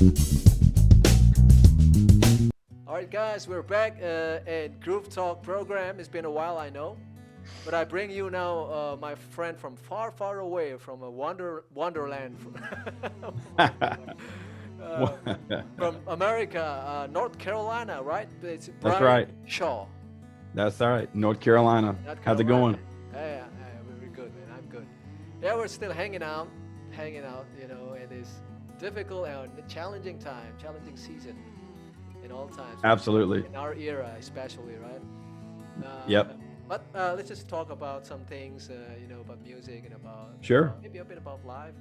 All right, guys, we're back at Groove Talk program. It's been a while, I know, but I bring you now, my friend from far, far away, from a wonderland, uh, from America, North Carolina, right? It's That's Bryan right. Shaw, That's all right. North Carolina. North How's it Carolina. going? Yeah, very good, man. I'm good. Yeah, we're still hanging out. In this difficult and challenging time, challenging season in all times, Absolutely. in our era, especially, right? Uh, Yep. but let's just talk about some things, about music and about Sure. maybe a bit about life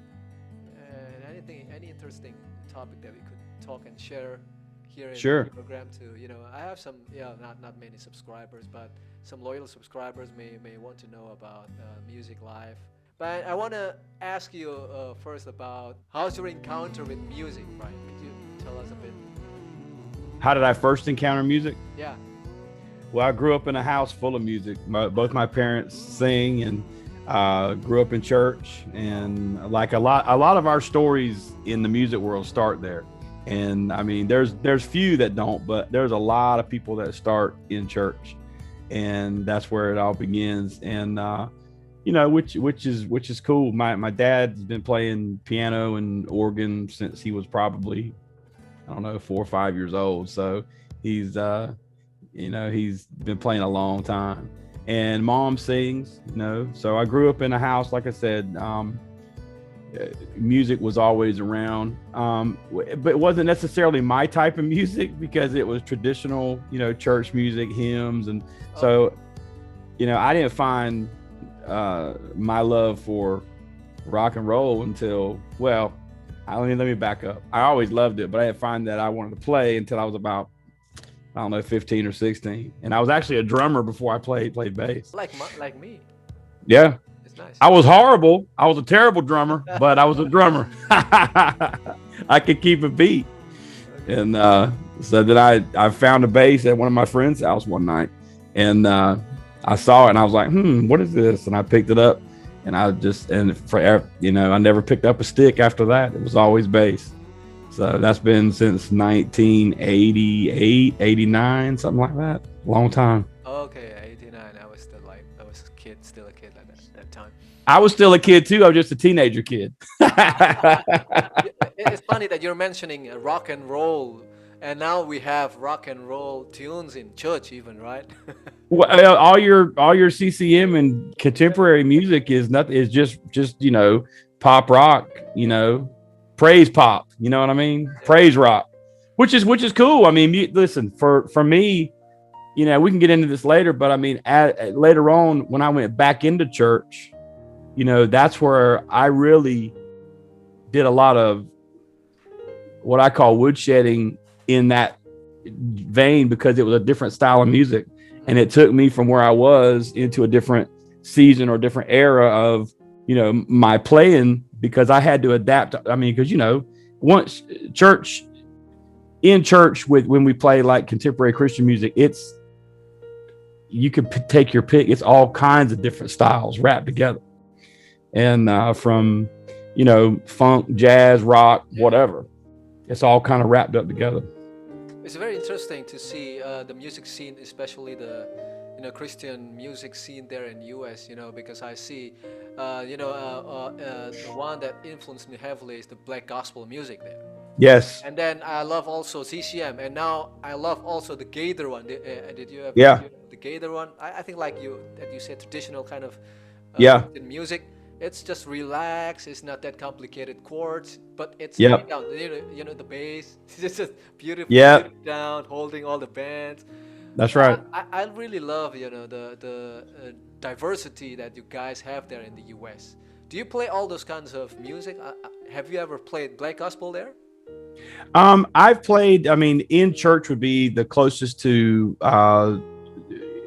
and any interesting topic that we could talk and share here in the Sure. program. I have some, not many subscribers, but some loyal subscribers may want to know about music life. But I want to ask you first about how's your encounter with music, Brian? Could you tell us a bit? How did I first encounter music? Yeah. Well, I grew up in a house full of music. Both my parents sing, and grew up in church. And like a lot of our stories in the music world start there. And I mean, there's few that don't, but there's a lot of people that start in church, and that's where it all begins. And which is cool. My dad's been playing piano and organ since he was probably, I don't know, 4 or 5 years old. So he's he's been playing a long time. And mom sings. So I grew up in a house, like I said. Music was always around, but it wasn't necessarily my type of music because it was traditional, church music, hymns. And Okay. so I didn't find my love for rock and roll until, well, let me back up. I always loved it, but I didn't find that I wanted to play until I was about, I don't know, 15 or 16. And I was actually a drummer before I played bass. Like me. Yeah. It's nice. I was horrible. I was a terrible drummer, but I was a drummer. I could keep a beat. Okay. And so then I found a bass at one of my friend's house one night, and I saw it and I was like, what is this? And I picked it up, and forever, I never picked up a stick after that. It was always bass. So that's been since 1988, 89, something like that. Long time. Okay, 89. I was still a kid like that time. I was still a kid too. I was just a teenager kid. It's funny that you're mentioning rock and roll, and now we have rock and roll tunes in church, even, right? Well, all your CCM and contemporary music is nothing. Is just pop rock. Praise pop. You know what I mean? Yeah. Praise rock, which is cool. I mean, listen, for me, we can get into this later, but I mean, later on when I went back into church, that's where I really did a lot of what I call woodshedding in that vein, because it was a different style of music, and it took me from where I was into a different season or different era of my playing, because I had to adapt. I mean, because once in church when we play like contemporary Christian music, you can take your pick. It's all kinds of different styles wrapped together, and from funk, jazz, rock, whatever. It's all kind of wrapped up together. It's very interesting to see the music scene, especially the Christian music scene there in US. Because I see, the one that influenced me heavily is the black gospel music there. Yes. And then I love also CCM, and now I love also the Gaither one. Did you ever Yeah. hear the Gaither one? I think like you said, traditional kind of Yeah. Christian music. It's just relaxed. It's not that complicated chords, but it's laid Yep. down. The bass. It's just beautifully Yeah. laid down, holding all the bands. That's right. I really love the diversity that you guys have there in the US. Do you play all those kinds of music? Have you ever played black gospel there? I've played. I mean, in church would be the closest to.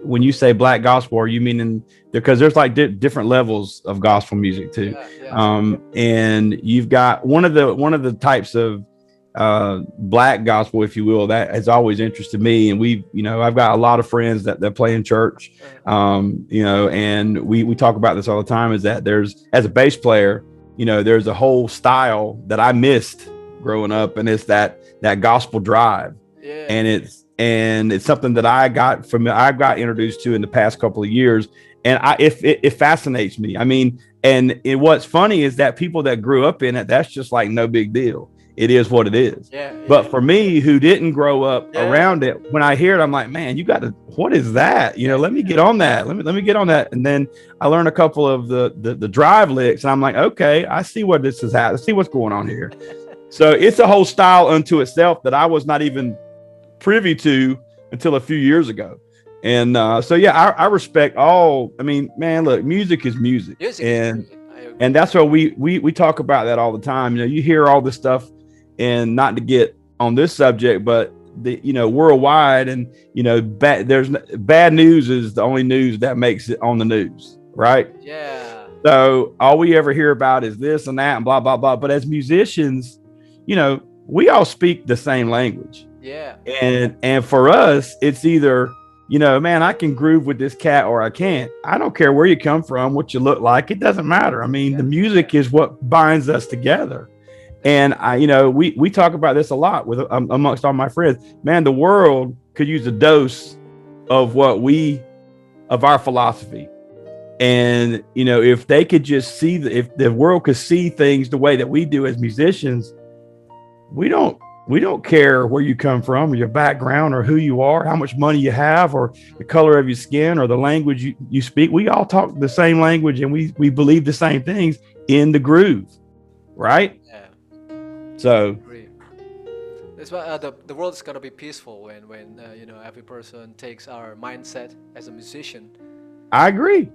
When you say black gospel, are you meaning, because there's like different levels of gospel music too? Yeah, yeah. And you've got one of the types of black gospel, if you will, that has always interested me. And I've got a lot of friends that play in church, and we talk about this all the time, is that there's, as a bass player, there's a whole style that I missed growing up, and it's that gospel drive, Yeah. and it's something that I got introduced to in the past couple of years, and it fascinates me. I mean, what's funny is that people that grew up in it, that's just like no big deal. It is what it is. Yeah. But Yeah. for me, who didn't grow up Yeah. around it, when I hear it, I'm like, man, you got to. What is that? Yeah. Let me get on that. Let me get on that. And then I learned a couple of the drive licks, and I'm like, okay, I see what this is. I see what's going on here. So it's a whole style unto itself that I was not even privy to until a few years ago. And so yeah, I respect all. I mean, man, look, music is music, Music is and music. I agree. and that's what we talk about that all the time. You hear all this stuff, and not to get on this subject, but worldwide, and there's bad news is the only news that makes it on the news, right? Yeah. So all we ever hear about is this and that and blah blah blah. But as musicians, we all speak the same language, Yeah. and for us, it's either man, I can groove with this cat or I can't. I don't care where you come from, what you look like. It doesn't matter. I mean, Yeah. the music is what binds us together. And we talk about this a lot with amongst all my friends. Man, the world could use a dose of of our philosophy. And if they could just see if the world could see things the way that we do as musicians, we don't care where you come from or your background or who you are, how much money you have, or the color of your skin or the language you speak. We all talk the same language, and we believe the same things in the groove, right? Yeah. So Agree. That's why the world is gonna be peaceful when every person takes our mindset as a musician. I agree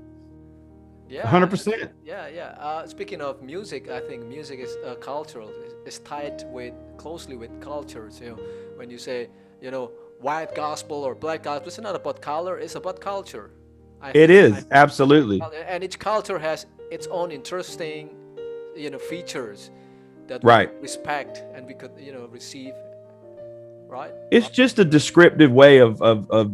Yeah. 100%. Yeah, yeah. Speaking of music, I think music is cultural. It's tied closely with cultures. When you say, white gospel or black gospel, it's not about color. It's about culture. I It think. is absolutely And each culture has its own interesting, features that we right. could respect and we could, receive. Right? It's just a descriptive way of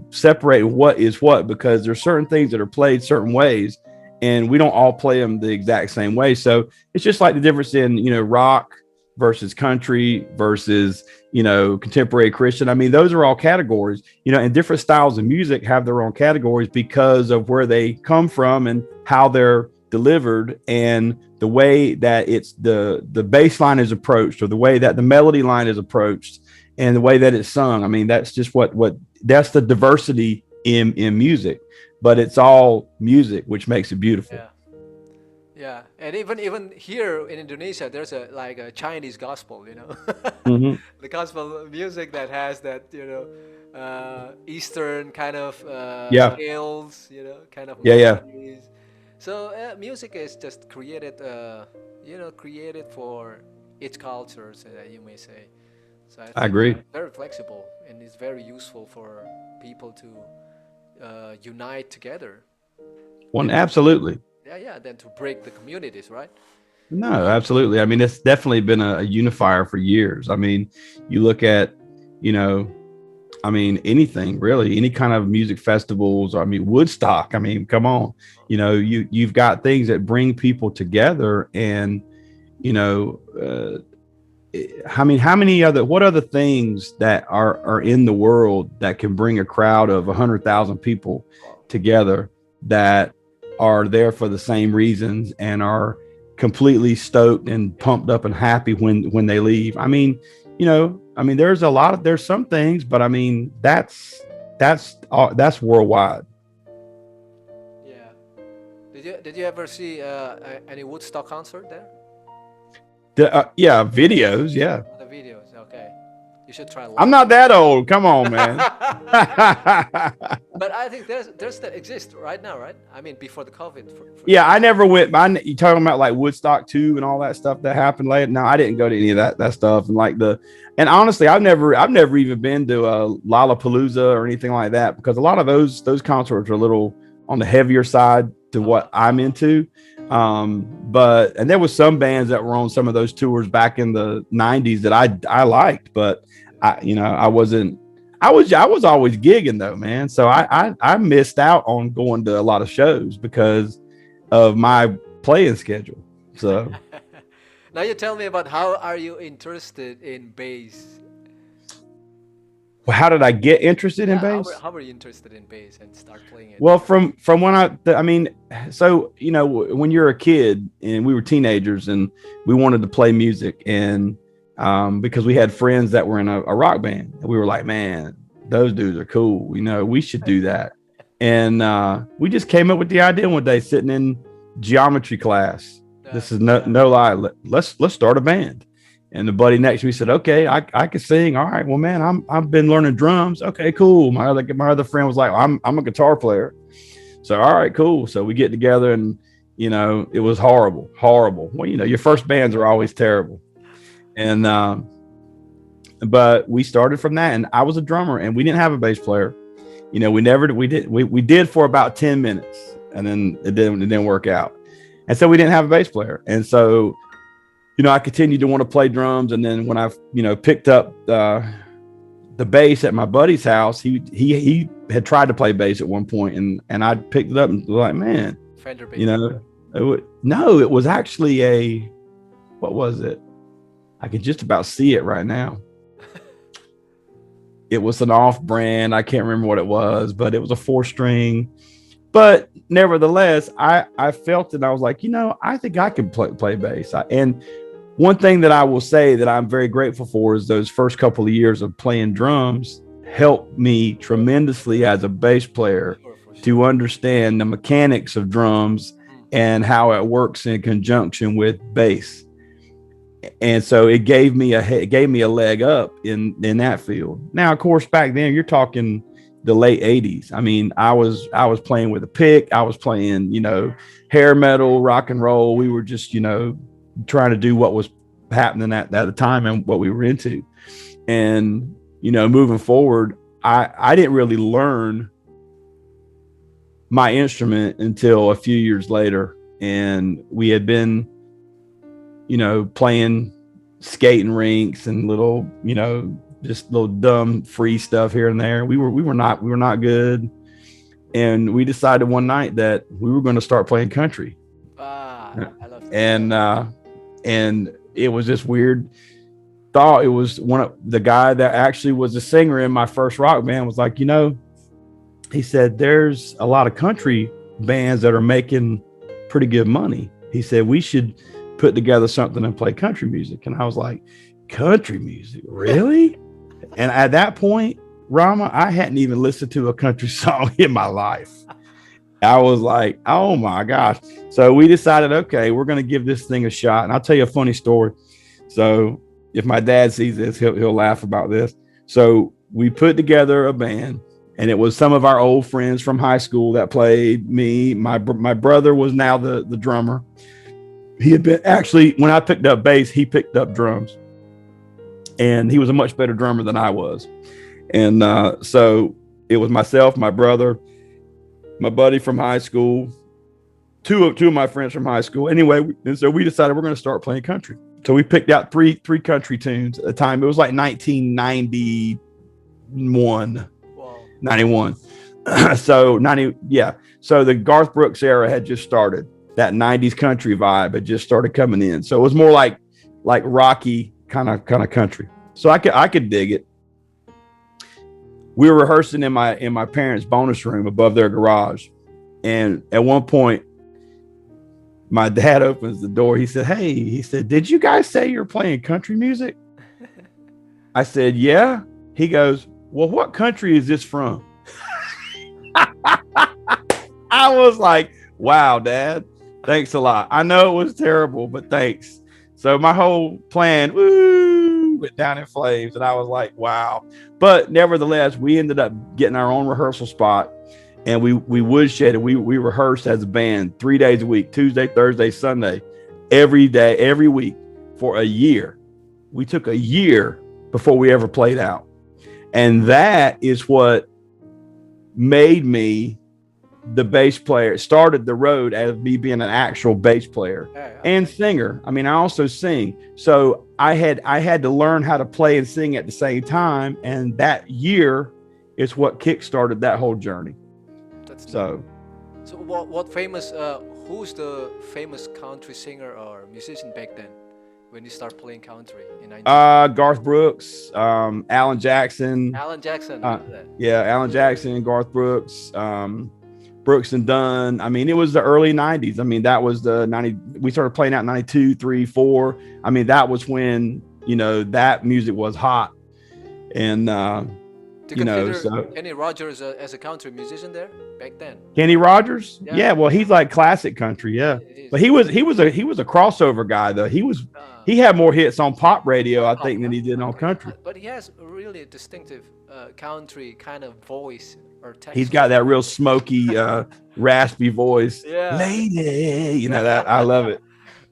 separating what is what, because there's certain things that are played certain ways, and we don't all play them the exact same way. So it's just like the difference in rock versus country versus contemporary Christian. I mean, those are all categories, and different styles of music have their own categories because of where they come from and how they're delivered, and the way that it's the bass line is approached, or the way that the melody line is approached, and the way that it's sung. I mean, that's just what that's the diversity in music, but it's all music, which makes it beautiful. Yeah. Yeah, and even here in Indonesia, there's a Chinese gospel, Mm-hmm. the gospel music that has that Eastern kind of Yeah, scales, kind of yeah, yeah. melodies. So music is just created for each culture, so that you may say. So I I think agree. very flexible, and it's very useful for people to unite together. One, Then absolutely. yeah, yeah, than to break the communities, right? No, absolutely. I mean, it's definitely been a unifier for years. I mean, you look at, you know, I mean, anything really, any kind of music festivals. I mean, Woodstock. I mean, come on, you've got things that bring people together, and you know, I mean, what other things that are in the world that can bring a crowd of 100,000 people Wow. together that are there for the same reasons and are completely stoked and Yeah, pumped up and happy when they leave. I mean, there's some things, but I mean, that's worldwide. yeah. Did you ever see any Woodstock concert there? Yeah, videos. Yeah, The videos, okay. You should try I'm live. not that old. Come on, man. But I think there's that exist right now, right? I mean, before the COVID. For Yeah, I never went. You talking about like Woodstock 2 and all that stuff that happened later? No, I didn't go to any of that stuff. And honestly, I've never even been to a Lollapalooza or anything like that, because a lot of those concerts are a little on the heavier side to what I'm into. And there was some bands that were on some of those tours back in the '90s that I liked, but I wasn't. I was always gigging though, man. So I missed out on going to a lot of shows because of my playing schedule. So Now you tell me about how are you interested in bass? Well, how did I get interested in Yeah, bass? how were you interested in bass and start playing it? Well, from when I mean, so when you're a kid and we were teenagers and we wanted to play music, and because we had friends that were in a rock band, we were like, man, those dudes are cool. We should do that. And we just came up with the idea one day, sitting in geometry class. This is no lie. Let's start a band. And the buddy next to me said, "Okay, I can sing. All right, well, man, I've been learning drums. Okay, cool." My other friend was like, "I'm a guitar player." So all right, cool. So we get together, and it was horrible, horrible. Well, your first bands are always terrible. And but we started from that, and I was a drummer, and we didn't have a bass player. We did for about 10 minutes, and then it didn't work out, and so we didn't have a bass player. And so I continued to want to play drums. And then when I picked up the bass at my buddy's house, he had tried to play bass at one point, and I picked it up and was like, man, Fender bass. No, it was actually what was it? I could just about see it right now. It was an off-brand. I can't remember what it was, but it was a 4-string. But nevertheless, I felt it. I was like, I think I can play bass. And one thing that I will say that I'm very grateful for is those first couple of years of playing drums helped me tremendously as a bass player to understand the mechanics of drums and how it works in conjunction with bass. And so it gave me a leg up in that field. Now, of course, back then you're talking the late 80s. I mean, I was playing with a pick. I was playing, hair metal, rock and roll. We were just, trying to do what was happening at the time and what we were into. And, moving forward, I didn't really learn my instrument until a few years later. And we had been, playing skating rinks and little, just little dumb free stuff here and there. We were not good. And we decided one night that we were going to start playing country. I love that. And it was this weird thought. It was the guy that actually was a singer in my first rock band was like, he said, there's a lot of country bands that are making pretty good money. He said, we should put together something and play country music. And I was like, country music, really? And at that point, Rama, I hadn't even listened to a country song in my life. I was like, oh my gosh. So we decided, okay, we're going to give this thing a shot. And I'll tell you a funny story. So if my dad sees this, he'll laugh about this. So we put together a band, and it was some of our old friends from high school that played. Me, my brother was now the drummer. He had been actually, when I picked up bass, he picked up drums, and he was a much better drummer than I was. And so it was myself, my brother, my buddy from high school, two of my friends from high school. Anyway, and so we decided we're going to start playing country. So we picked out three country tunes at the time. It was like 1991, Wow. 91. So 90, yeah. So the Garth Brooks era had just started. That 90s country vibe had just started coming in. So it was more like rocky kind of country. So I could dig it. We were rehearsing in my parents' bonus room above their garage. And at one point, my dad opens the door. He said, "Hey," he said, "did you guys say you're playing country music?" I said, "Yeah." He goes, "Well, what country is this from?" I was like, "Wow, Dad, thanks a lot. I know it was terrible, but thanks." So my whole plan, went down in flames. And I was like, wow. But nevertheless, we ended up getting our own rehearsal spot. And we woodshedded. We rehearsed as a band 3 days a week, Tuesday, Thursday, Sunday, every day, every week for a year. We took a year before we ever played out. And that is what made me the bass player. It started the road as me being an actual bass player and singer. I mean, I also sing. So I had to learn how to play and sing at the same time. And that year is what kickstarted that whole journey. So what famous who's the famous country singer or musician back then? when you start playing country in 19? Garth Brooks, Alan Jackson. Alan Jackson, I know that. Yeah, Alan Jackson, Garth Brooks, Brooks and Dunn. I mean, it was the early 90s. I mean, that was the 90. We started playing out in 92, 3, 4. I mean, that was when, that music was hot. And, Do you consider so Kenny Rogers as a country musician there back then? Kenny Rogers. Yeah. Yeah. Well, he's like classic country. Yeah. But he was a crossover guy though. He had more hits on pop radio, I think, than he did on country. But he has a really distinctive country kind of voice or texture. He's got that real smoky, raspy voice. Yeah. Lady, that I love it.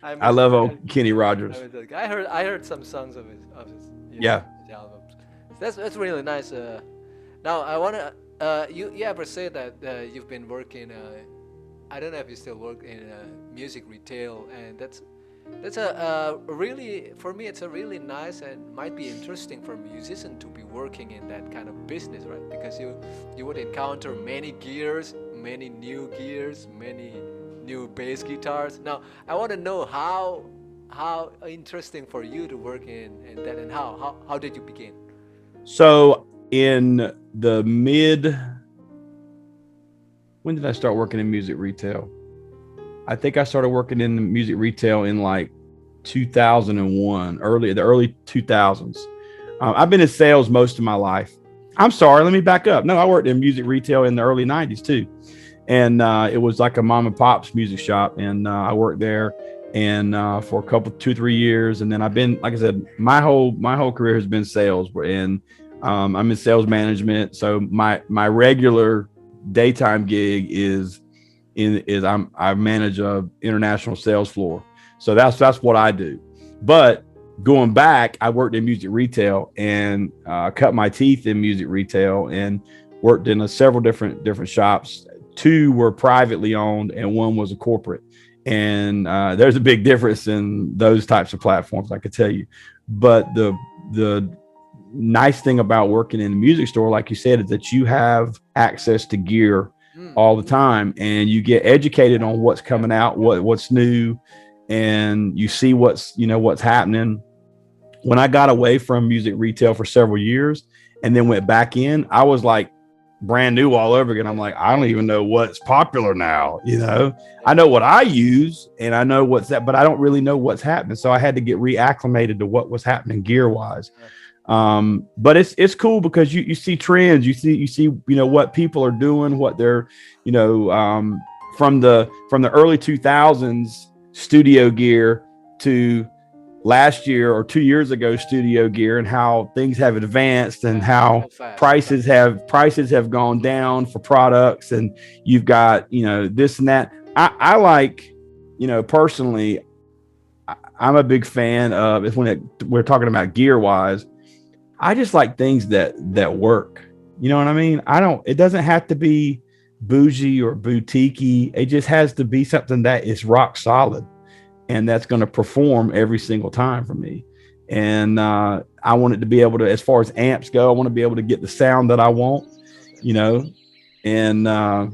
I love old Kenny Rogers. I heard some songs of his Yeah. his albums. That's really nice. Now I wanna you ever say that you've been working? I don't know if you still work in music retail, and that's a really, for me, it's a really nice and might be interesting for a musician to be working in that kind of business, right? Because you would encounter many gears, many new gears, many new bass guitars. Now I want to know how interesting for you to work in that, and how did you begin? So in the when did I start working in music retail? I think I started working in music retail in like 2001, the early 2000s. I've been in sales most of my life. I'm sorry, let me back up. No, I worked in music retail in the early 90s too. And it was like a mom and pop's music shop. And I worked there and for a couple, 2-3 years. And then I've been, like I said, my whole career has been sales. And I'm in sales management. So my regular daytime gig is I manage a international sales floor. So that's what I do. But going back, I worked in music retail and cut my teeth in music retail and worked in several different shops. 2 were privately owned and 1 was a corporate. And there's a big difference in those types of platforms, I could tell you. But the nice thing about working in the music store, like you said, is that you have access to gear all the time, and you get educated on what's coming out, what's new, and you see what's happening. When I got away from music retail for several years and then went back in, I was like brand new all over again. I'm like, I don't even know what's popular now. I know what I use and I know what's that, but I don't really know what's happening. So I had to get reacclimated to what was happening gear wise. But it's cool because you see trends, you see what people are doing, what they're from the early 2000s studio gear to last year or 2 years ago studio gear, and how things have advanced and how prices have gone down for products, and you've got this and that. I like, personally, I'm a big fan of, when we're talking about gear wise, I just like things that work. You know what I mean? It doesn't have to be bougie or boutiquey. It just has to be something that is rock solid and that's going to perform every single time for me. And I want it to be able to, as far as amps go, I want to be able to get the sound that I want, and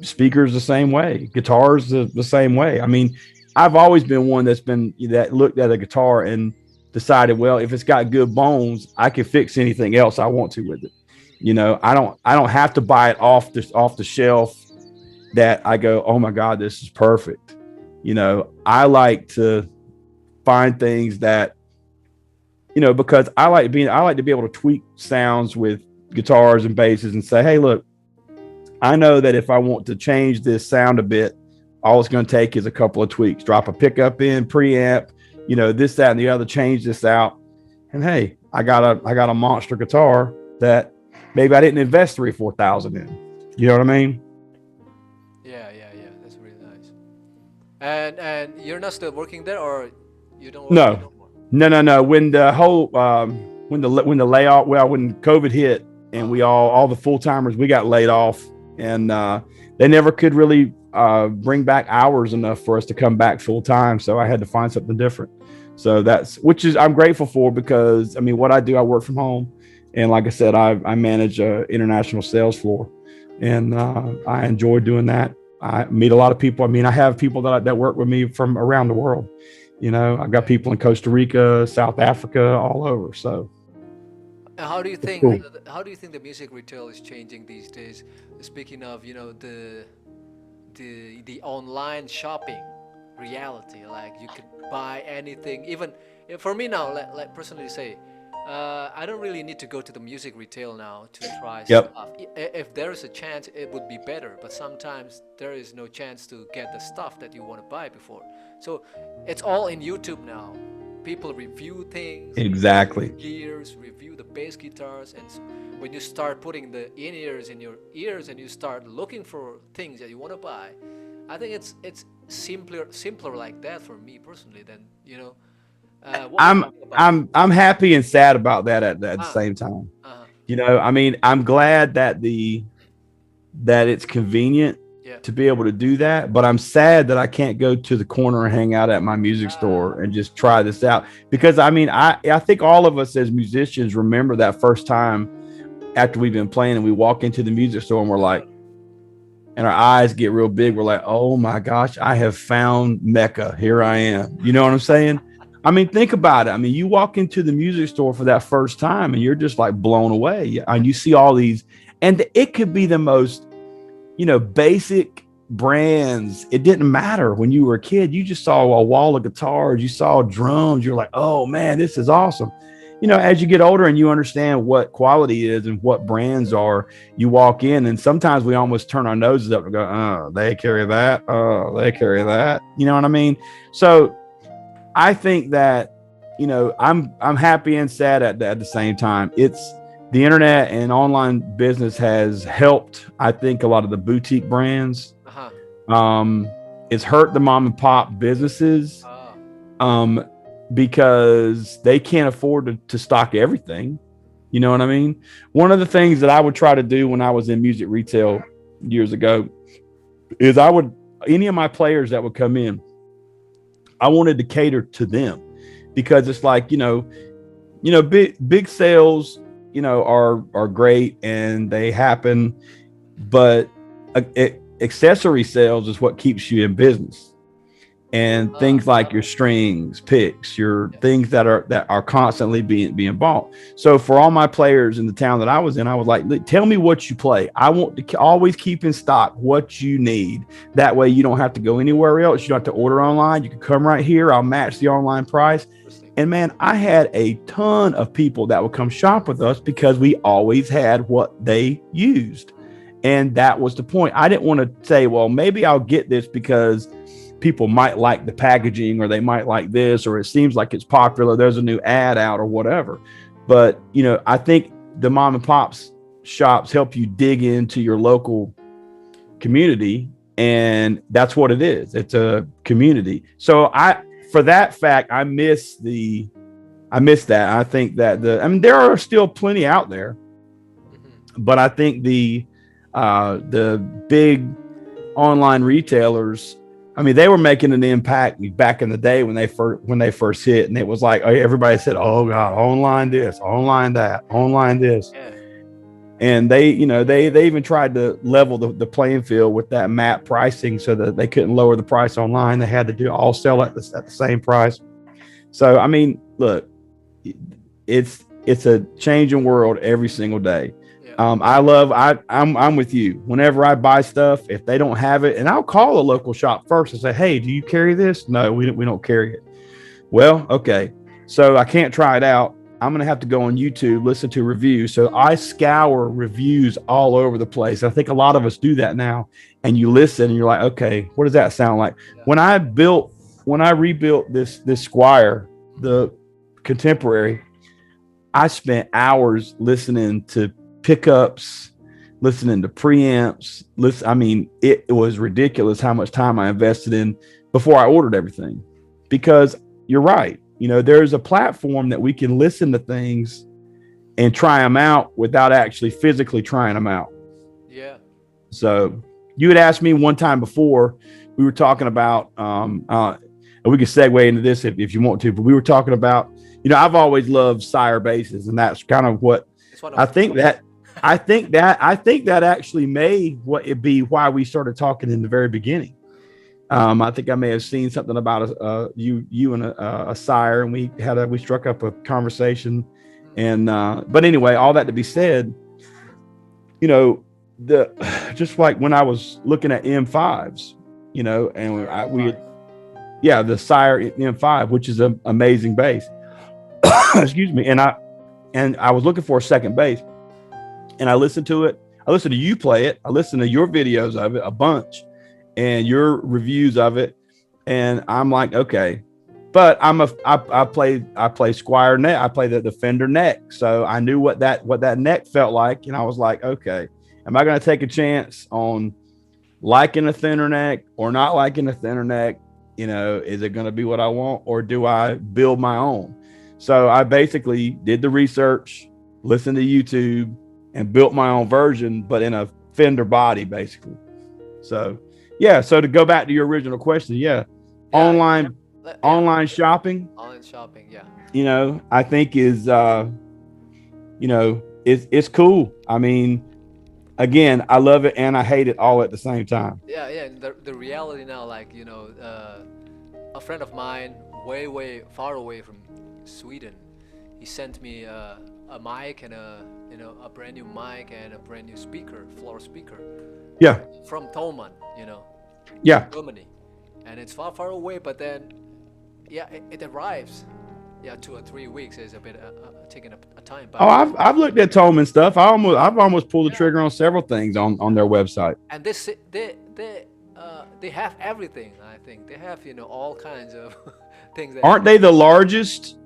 speakers the same way, guitars the same way. I mean, I've always been one that looked at a guitar and decided, well, if it's got good bones, I can fix anything else I want to with it. I don't have to buy it off the shelf that I go, oh my God, this is perfect. I like to find things that, because I like to be able to tweak sounds with guitars and basses and say, hey, look, I know that if I want to change this sound a bit, all it's going to take is a couple of tweaks, drop a pickup in, preamp, this, that, and the other, change this out. And hey, I got a monster guitar that maybe I didn't invest $3,000-4,000 in. You know what I mean? Yeah. That's really nice. And you're not still working there, or you don't work there no more? No. When the whole when the layoff, when COVID hit and we all the full timers, we got laid off, and they never could really bring back hours enough for us to come back full time. So I had to find something different. So I'm grateful for, because I mean, what I do, I work from home. And like I said, I manage a international sales floor, and I enjoy doing that. I meet a lot of people. I mean, I have people that work with me from around the world, You know, I've got Okay. people in Costa Rica, South Africa, all over. So How do you it's think cool. how do you think the music retail is changing these days? Speaking of, the online shopping reality, like you could buy anything. Even for me now, like personally say, I don't really need to go to the music retail now to try Yep. stuff. If there is a chance, it would be better. But sometimes there is no chance to get the stuff that you want to buy before. So it's all in YouTube now. People review things, review Exactly. gears, review the bass guitars, and when you start putting the in-ears in your ears and you start looking for things that you want to buy, I think it's simpler like that for me personally than what do you I'm think about it? I'm happy and sad about that at the Ah, same time. uh, You know, I mean, I'm glad that it's convenient yeah. to be able to do that, but I'm sad that I can't go to the corner and hang out at my music Ah, store and just try this out. Because I mean, I think all of us as musicians remember that first time after we've been playing and we walk into the music store and we're like, and our eyes get real big. We're like, oh my gosh, I have found Mecca. Here I am. You know what I'm saying? I mean, think about it. I mean, you walk into the music store for that first time and you're just like blown away. And you see all these, and it could be the most, basic brands. It didn't matter when you were a kid. You just saw a wall of guitars, you saw drums. You're like, oh man, this is awesome. As you get older and you understand what quality is and what brands are, you walk in and sometimes we almost turn our noses up and go, oh, they carry that. Oh, they carry that. You know what I mean? So I think that, I'm happy and sad at the same time. It's the internet and online business has helped, I think, a lot of the boutique brands. uh-huh. Um, it's hurt the mom and pop businesses, Ah, um, because they can't afford to stock everything. You know what I mean? One of the things that I would try to do when I was in music retail years ago is any of my players that would come in, I wanted to cater to them because it's like, big sales, are great and they happen, but accessory sales is what keeps you in business. And ah, things like your strings, picks, your yes. things that are constantly being bought. So for all my players in the town that I was in, I was like, tell me what you play. I want to always keep in stock what you need. That way you don't have to go anywhere else. You don't have to order online. You can come right here. I'll match the online price. Interesting. And man, I had a ton of people that would come shop with us because we always had what they used. And that was the point. I didn't want to say, well, maybe I'll get this because people might like the packaging or they might like this, or it seems like it's popular. There's a new ad out or whatever. But, I think the mom and pops shops help you dig into your local community. And that's what it is. It's a community. So for that fact, I miss that. I think that there are still plenty out there, Mm-hmm. but I think the big online retailers, I mean, they were making an impact back in the day when they first hit, and it was like everybody said, "Oh God, online this, online that, online this," Yeah. and they even tried to level the playing field with that MAP pricing so that they couldn't lower the price online. They had to do all sell at the same price. So I mean, look, it's a changing world every single day. Yeah. I'm with you. Whenever I buy stuff, if they don't have it, and I'll call a local shop first and say, "Hey, do you carry this?" No, we don't carry it. Well, okay. So I can't try it out. I'm gonna have to go on YouTube, listen to reviews. So I scour reviews all over the place. I think a lot of us do that now. And you listen and you're like, okay, what does that sound like? Yeah. When I rebuilt this Squire, the contemporary, I spent hours listening to pickups, listening to preamps. I mean, it was ridiculous how much time I invested in before I ordered everything. Because you're right. There's a platform that we can listen to things and try them out without actually physically trying them out. Yeah. So you had asked me one time before, we were talking about, and we can segue into this if you want to, but we were talking about, I've always loved Sire basses, and that's kind of what It's one I of think that I think that actually may what it be why we started talking in the very beginning. I think I may have seen something about you and a sire, and we struck up a conversation. And but anyway, all that to be said, you know, the just like when I was looking at M5s, you know, and we yeah, the sire M5, which is an amazing bass. Excuse me, and I was looking for a second bass, and I listened to it. I listened to you play it. I listened to your videos of it a bunch, and your reviews of it, and I'm like, okay. But I play Squire neck. I play the Fender neck, so I knew what that neck felt like, and I was like, okay, am I going to take a chance on liking a thinner neck or not liking a thinner neck? You know, is it going to be what I want, or do I build my own? So I basically did the research, listened to YouTube, and built my own version, but in a Fender body, basically. So, yeah. So to go back to your original question, yeah, online shopping. Online shopping, yeah. You know, I think is you know, it's cool. I mean, again, I love it and I hate it all at the same time. Yeah, yeah. And the reality now, like, a friend of mine, way far away from Sweden, he sent me a mic and a brand new mic and a brand new speaker, floor speaker. Yeah. From Thomann, Yeah. Germany, and it's far away. But then, yeah, it arrives. Yeah, 2 or 3 weeks is a bit taking a time. But Oh, I've looked at Tolman stuff. I've almost pulled the trigger on several things on their website. And they have everything. I think they have all kinds of things. Aren't they the largest?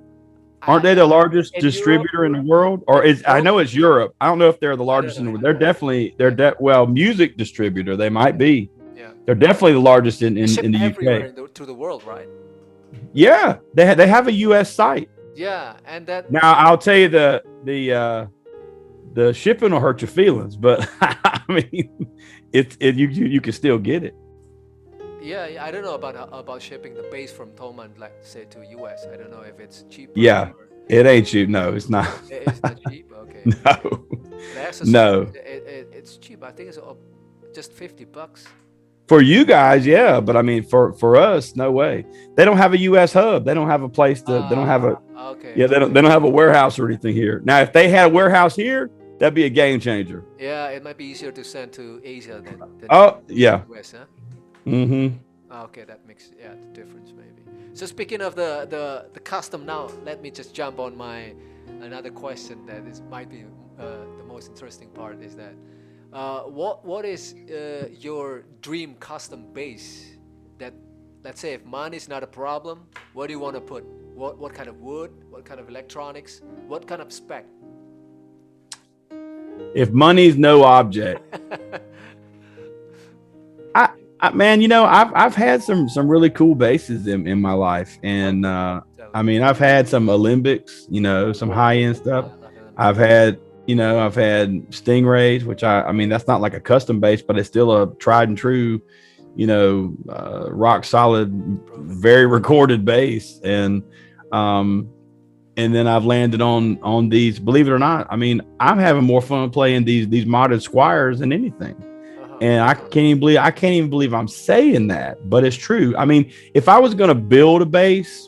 Aren't they the largest in distributor Europe, in the world? Or I know it's Europe. I don't know if they're the largest in the world. They're definitely well, music distributor. They might be. Yeah. They're definitely the largest in the UK. To the world, right? Yeah, they have a US site. Yeah, and that. Now I'll tell you the shipping will hurt your feelings, but I mean, you can still get it. Yeah, I don't know about shipping the bass from Thomann, like say to US. I don't know if it's cheap. Yeah, it ain't cheap. No, it's not. It's not cheap. Okay. No. No. It's cheap. I think it's just $50. For you guys, yeah, but I mean, for us, no way. They don't have a U.S. hub. They don't have a place to. They don't have a. Okay. Yeah, they don't have a warehouse or anything here. Now, if they had a warehouse here, that'd be a game changer. Yeah, it might be easier to send to Asia than yeah. US, huh? Mm-hmm. Okay, that makes the difference maybe. So speaking of the custom now, let me just jump on another question that might be the most interesting part is that. What is your dream custom bass? That, let's say, if money is not a problem, what do you want to put? What kind of wood? What kind of electronics? What kind of spec? If money's no object, man, I've had some really cool basses in my life, and I mean, I've had some Olympics, some high end stuff. I've had Stingrays, which I mean, that's not like a custom bass, but it's still a tried and true, rock solid, very recorded bass. And then I've landed on these, believe it or not. I mean, I'm having more fun playing these modded Squires than anything. And I can't even believe I'm saying that, but it's true. I mean, if I was going to build a bass,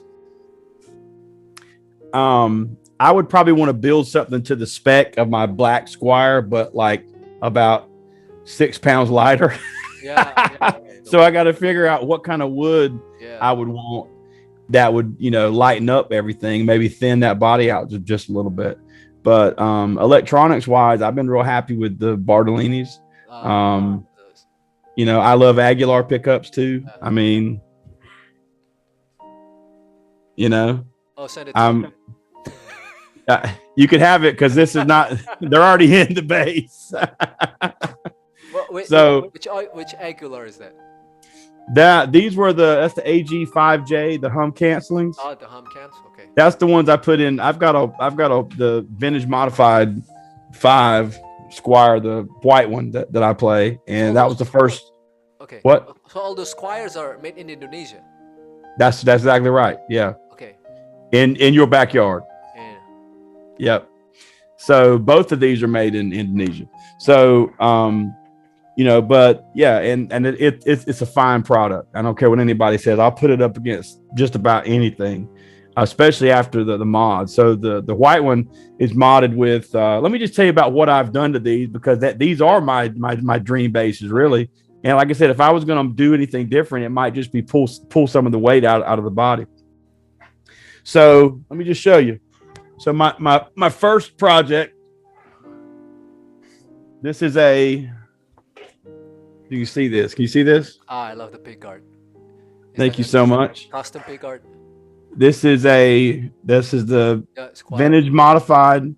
I would probably want to build something to the spec of my black Squire, but like about 6 pounds lighter. Yeah. So I got to figure out what kind of wood I would want that would, lighten up everything, maybe thin that body out just a little bit. But electronics wise, I've been real happy with the Bartolinis. I love Aguilar pickups too. I mean, Oh, send it to me. You could have it because this is not. They're already in the bass. Which Aguilar is that? These were that's the AG5J, the hum cancelings. Oh, the hum cancel. Okay. That's the ones I put in. I've got the vintage modified 5 Squire, the white one that I play, and that was the first. Okay. What? So all those Squires are made in Indonesia. That's exactly right. Yeah. Okay. In your backyard. Yeah. Yep. So both of these are made in Indonesia. So but yeah, and it's a fine product. I don't care what anybody says. I'll put it up against just about anything, especially after the mod. So the white one is modded with. Let me just tell you about what I've done to these, because these are my dream bases really. And like I said, if I was going to do anything different, it might just be pull some of the weight out of the body. So let me just show you. So my first project. This is a. Do you see this? Can you see this? I love the pick art. Thank you so much. Custom pick art. This is the vintage modified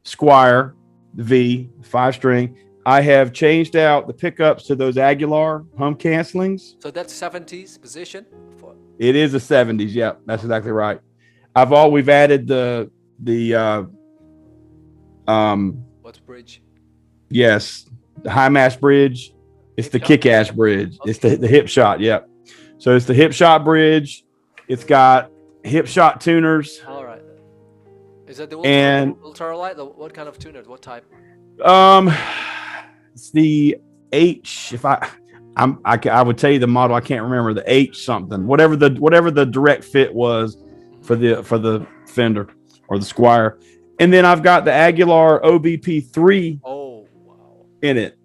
Squire V 5-string. I have changed out the pickups to those Aguilar hum cancelings. So that's 70s position. It is a 70s. Yeah, that's exactly right. We've added the what's bridge? Yes, the high mass bridge. It's the kick-ass bridge. Okay. It's the hip shot. Yep. So it's the hip shot bridge. It's got hip shot tuners. All right. Is that the ultralight? What kind of tuners? What type? It's the H. If I would tell you the model. I can't remember the H something. Whatever the direct fit was for the Fender or the Squire. And then I've got the Aguilar OBP3 in it.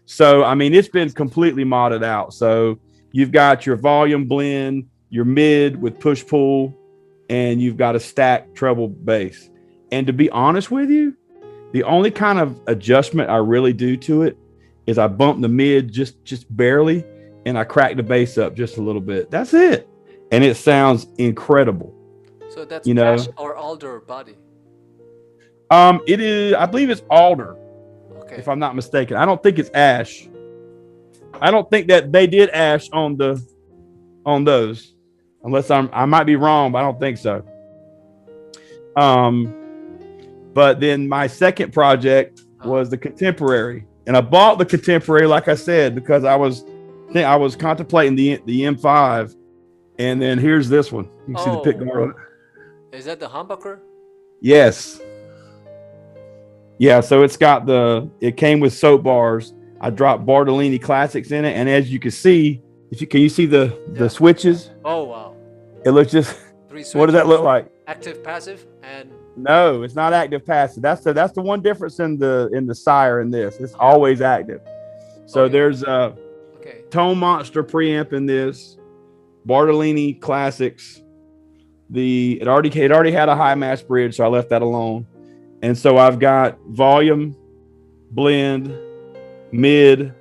So, I mean, it's been completely modded out. So you've got your volume blend, your mid with push-pull, and you've got a stacked treble bass. And to be honest with you, the only kind of adjustment I really do to it is I bump the mid just barely, and I crack the bass up just a little bit. That's it. And it sounds incredible. So that's ash or alder body? It is, I believe it's alder. If I'm not mistaken. I don't think it's ash. I don't think that they did ash on those, unless I might be wrong, but I don't think so. But then my second project was the Contemporary, and I bought the Contemporary, like I said, because I was contemplating the M5, and then here's this one. You can see the pick guard on it. Is that the humbucker? Yes. Yeah, so it came with soap bars. I dropped Bartolini Classics in it, and as you can see, can you see the switches? Oh wow! It looks just. 3 switches. What does that look like? Active, passive, and. No, it's not active, passive. That's the one difference in the Sire and this. It's always active. So there's a Tone Monster preamp in this, Bartolini Classics. It already had a high mass bridge, so I left that alone. And so I've got volume, blend, mid,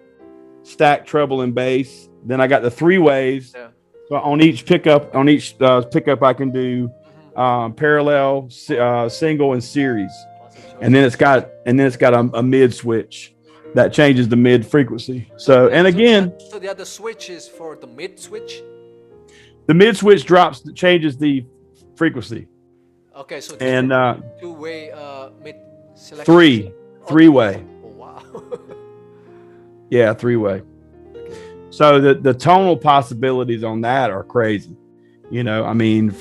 stack, treble, and bass. Then I got the 3-ways. Yeah. So on each pickup, I can do parallel, single, and series. And then it's got a mid switch that changes the mid frequency. So the other switch is for the mid switch. The mid switch changes the frequency. Okay, so and 2-way mid selection. 3-way. Oh wow. Yeah, 3-way. Okay. So the tonal possibilities on that are crazy. I mean,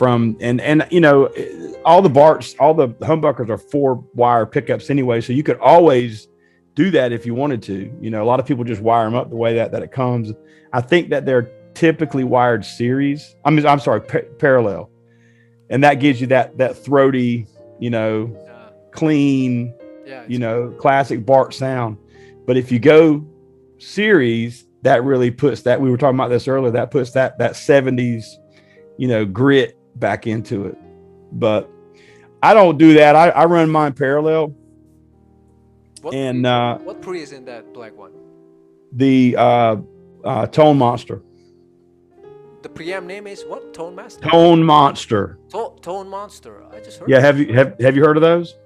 all the Barts, all the humbuckers are 4-wire pickups anyway, so you could always do that if you wanted to. A lot of people just wire them up the way that it comes. I think that they're typically wired series. I'm sorry, parallel. And that gives you that throaty, clean, classic Bart sound. But if you go series, that really puts that, we were talking about this earlier, that puts that 70s, grit back into it. But I don't do that. I run mine parallel. What pre is in that black one? The Tone Monster. The preamp name is what? Tone Master? Tone Monster. Tone Monster. I just heard. Yeah, have you heard of those?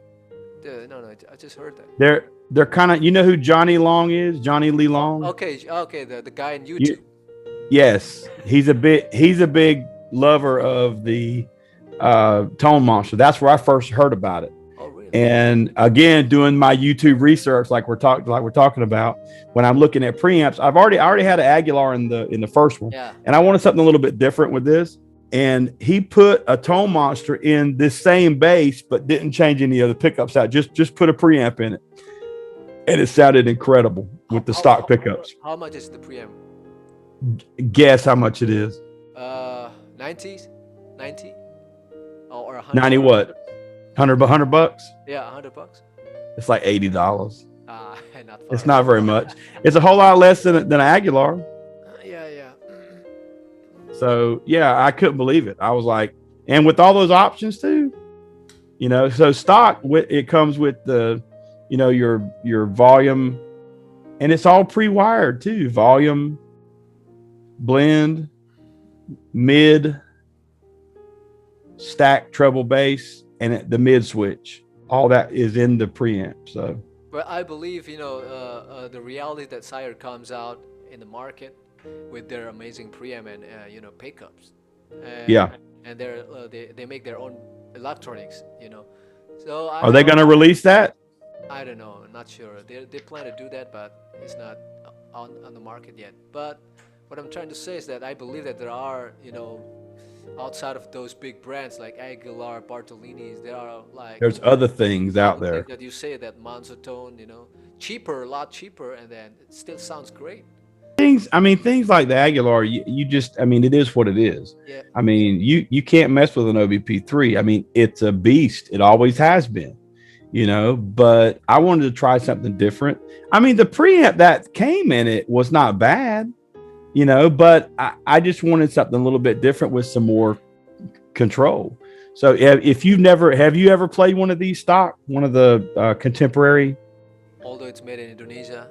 No, I just heard that. They're kind of, who Johnny Long is? Johnny Lee Long. Okay, the guy on YouTube. Yes, he's a big lover of the Tone Monster. That's where I first heard about it. Oh, really? And again, doing my YouTube research, like we're talking about, when I'm looking at preamps, I already had an Aguilar in the first one, and I wanted something a little bit different with this. And he put a Tone Monster in this same bass, but didn't change any of the pickups out. Just put a preamp in it. and it sounded incredible with the stock pickups. How much is the preamp? Guess how much it is? 90s, 90 or 100? 90 what? 100 bucks? Yeah, $100. It's like $80. Ah, not It's far. not very much. It's a whole lot less than an Aguilar. Yeah, yeah. So yeah, I couldn't believe it. I was like, and with all those options too, so stock it comes with the, your volume, and it's all pre-wired too. Volume, blend, mid, stack, treble, bass, and the mid switch. All that is in the preamp. So. But I believe the reality that Sire comes out in the market with their amazing preamp and pickups, and Yeah. and they make their own electronics. So Are they going to release that? I don't know, not sure. They plan to do that, but it's not on the market yet. But what I'm trying to say is that I believe that there are outside of those big brands like Aguilar, Bartolini's, there are like There's other things out other there. things that you say that Monzotone, cheaper, a lot cheaper, and then it still sounds great. Things like the Aguilar, you just, it is what it is. Yeah. You can't mess with an OBP3. It's a beast. It always has been, but I wanted to try something different. The preamp that came in it was not bad, but I just wanted something a little bit different with some more control. So if have you ever played one of these stock, one of the contemporary? Although it's made in Indonesia,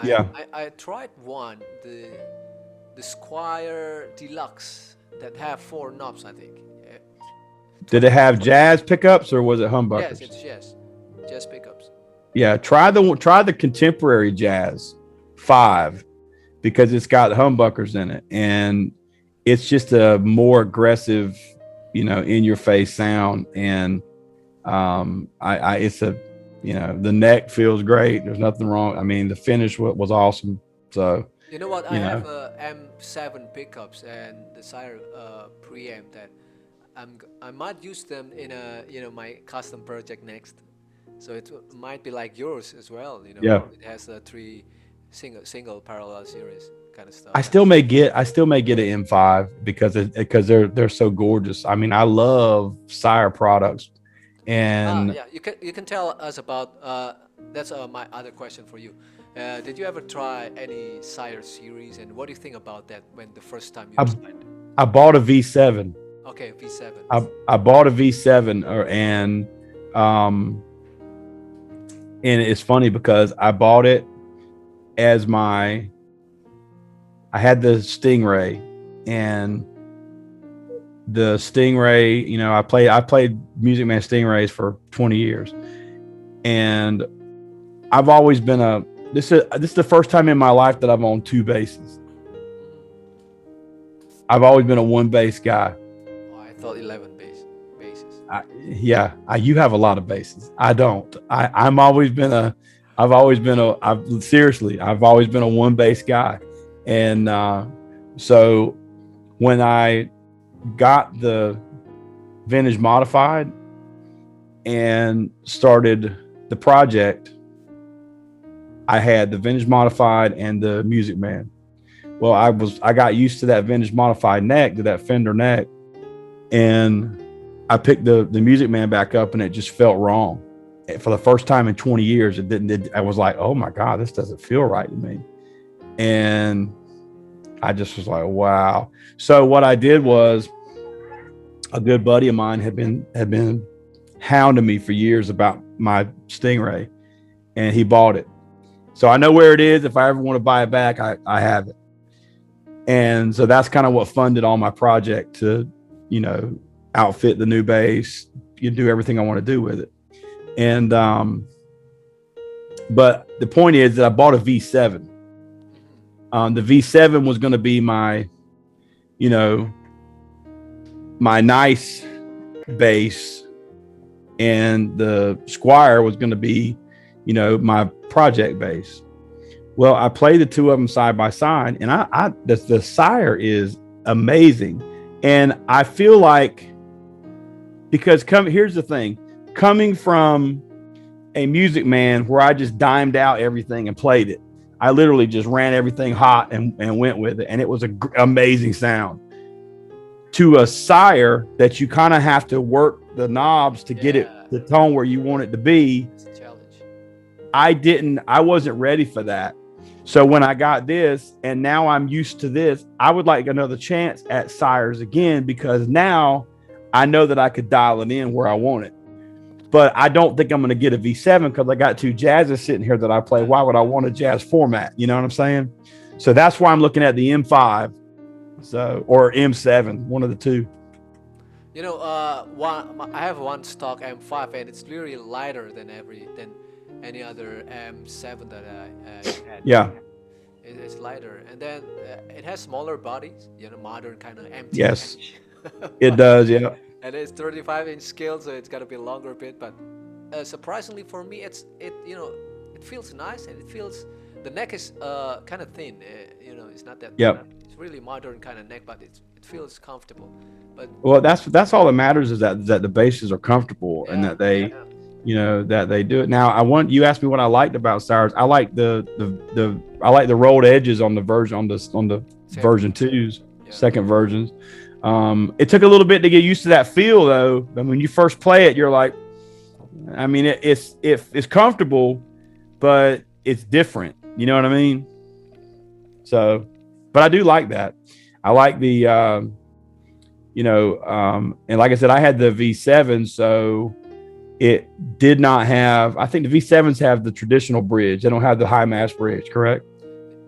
Yeah. I tried one, the Squire Deluxe that have 4 knobs, I think. Did it have jazz pickups or was it humbuckers? Yes, it's jazz pickups. Yeah, try the contemporary jazz 5 because it's got humbuckers in it, and it's just a more aggressive, in your face sound, and it's a the neck feels great. There's nothing wrong. The finish was awesome. So you know what? I have M7 pickups and the Sire preamp that I might use them in my custom project next. So it might be like yours as well. Yeah. It has a 3 single parallel series kind of stuff. I still may get an M5 because they're so gorgeous. I love Sire products. And yeah, you can tell us about that's my other question for you. Did you ever try any Sire series, and what do you think about that when the first time you tried? I bought a V7. Okay, V7. I bought a V7 and it's funny because I bought it as I had the Stingray, and the Stingray, I played Music Man Stingrays for 20 years, and I've always been this is the first time in my life that I've owned 2 basses. I've always been a 1 bass guy. Oh, I thought 11 basses. You have a lot of basses. I don't. I've always been a 1 bass guy, and so when I got the vintage modified and started the project, I had the vintage modified and the Music Man. Well, I got used to that vintage modified neck, to that Fender neck, and I picked the Music Man back up, and it just felt wrong. For the first time in 20 years, it didn't. I was like, oh my God, this doesn't feel right to me. And I just was like, wow. So what I did was, a good buddy of mine had been hounding me for years about my Stingray, and he bought it. So I know where it is. If I ever want to buy it back, I have it. And so that's kind of what funded all my project to, outfit the new bass, do everything I want to do with it. And but the point is that I bought a V7. The V7 was going to be my, my nice bass, and the Squire was going to be, my project bass. Well, I played the 2 of them side by side, and the Sire is amazing. And I feel like, because here's the thing, coming from a Music Man where I just dimed out everything and played it. I literally just ran everything hot and went with it, and it was an amazing sound. To a Sire that you kind of have to work the knobs to get it Yeah, the tone where you want it to be. it's a challenge. I wasn't ready for that. So when I got this and now I'm used to this, I would like another chance at Sires again, because now I know that I could dial it in where I want it. But I don't think I'm going to get a V7 because I got two jazzes sitting here that I play. Why would I want a jazz format? You know what I'm saying? So that's why I'm looking at the M5, or M7, one of the two. You know, I have one stock M5, and it's literally lighter than any other M7 that I had. Yeah. It's lighter, and then it has smaller bodies. You know, modern kind of empty. Yes, it But- does. Yeah. and it's 35-inch scale, so it's got to be longer bit. But surprisingly for me, it feels nice, and it feels the neck is kind of thin. It's not that. Yep. It's really modern kind of neck, but it feels comfortable. But Well, that's all that matters, is that the basses are comfortable and that they, yeah. that they do it. Now, you asked me what I liked about Sires. I like I like the rolled edges on the version 2's Yeah. second versions. It took a little bit to get used to that feel, though. And when you first play it, you're like, I mean, it's comfortable, but it's different. You know what I mean? So, but I do like that. I like the, and like I said, I had the V7, so it did not have. I think the V7s have the traditional bridge. They don't have the high mass bridge, correct?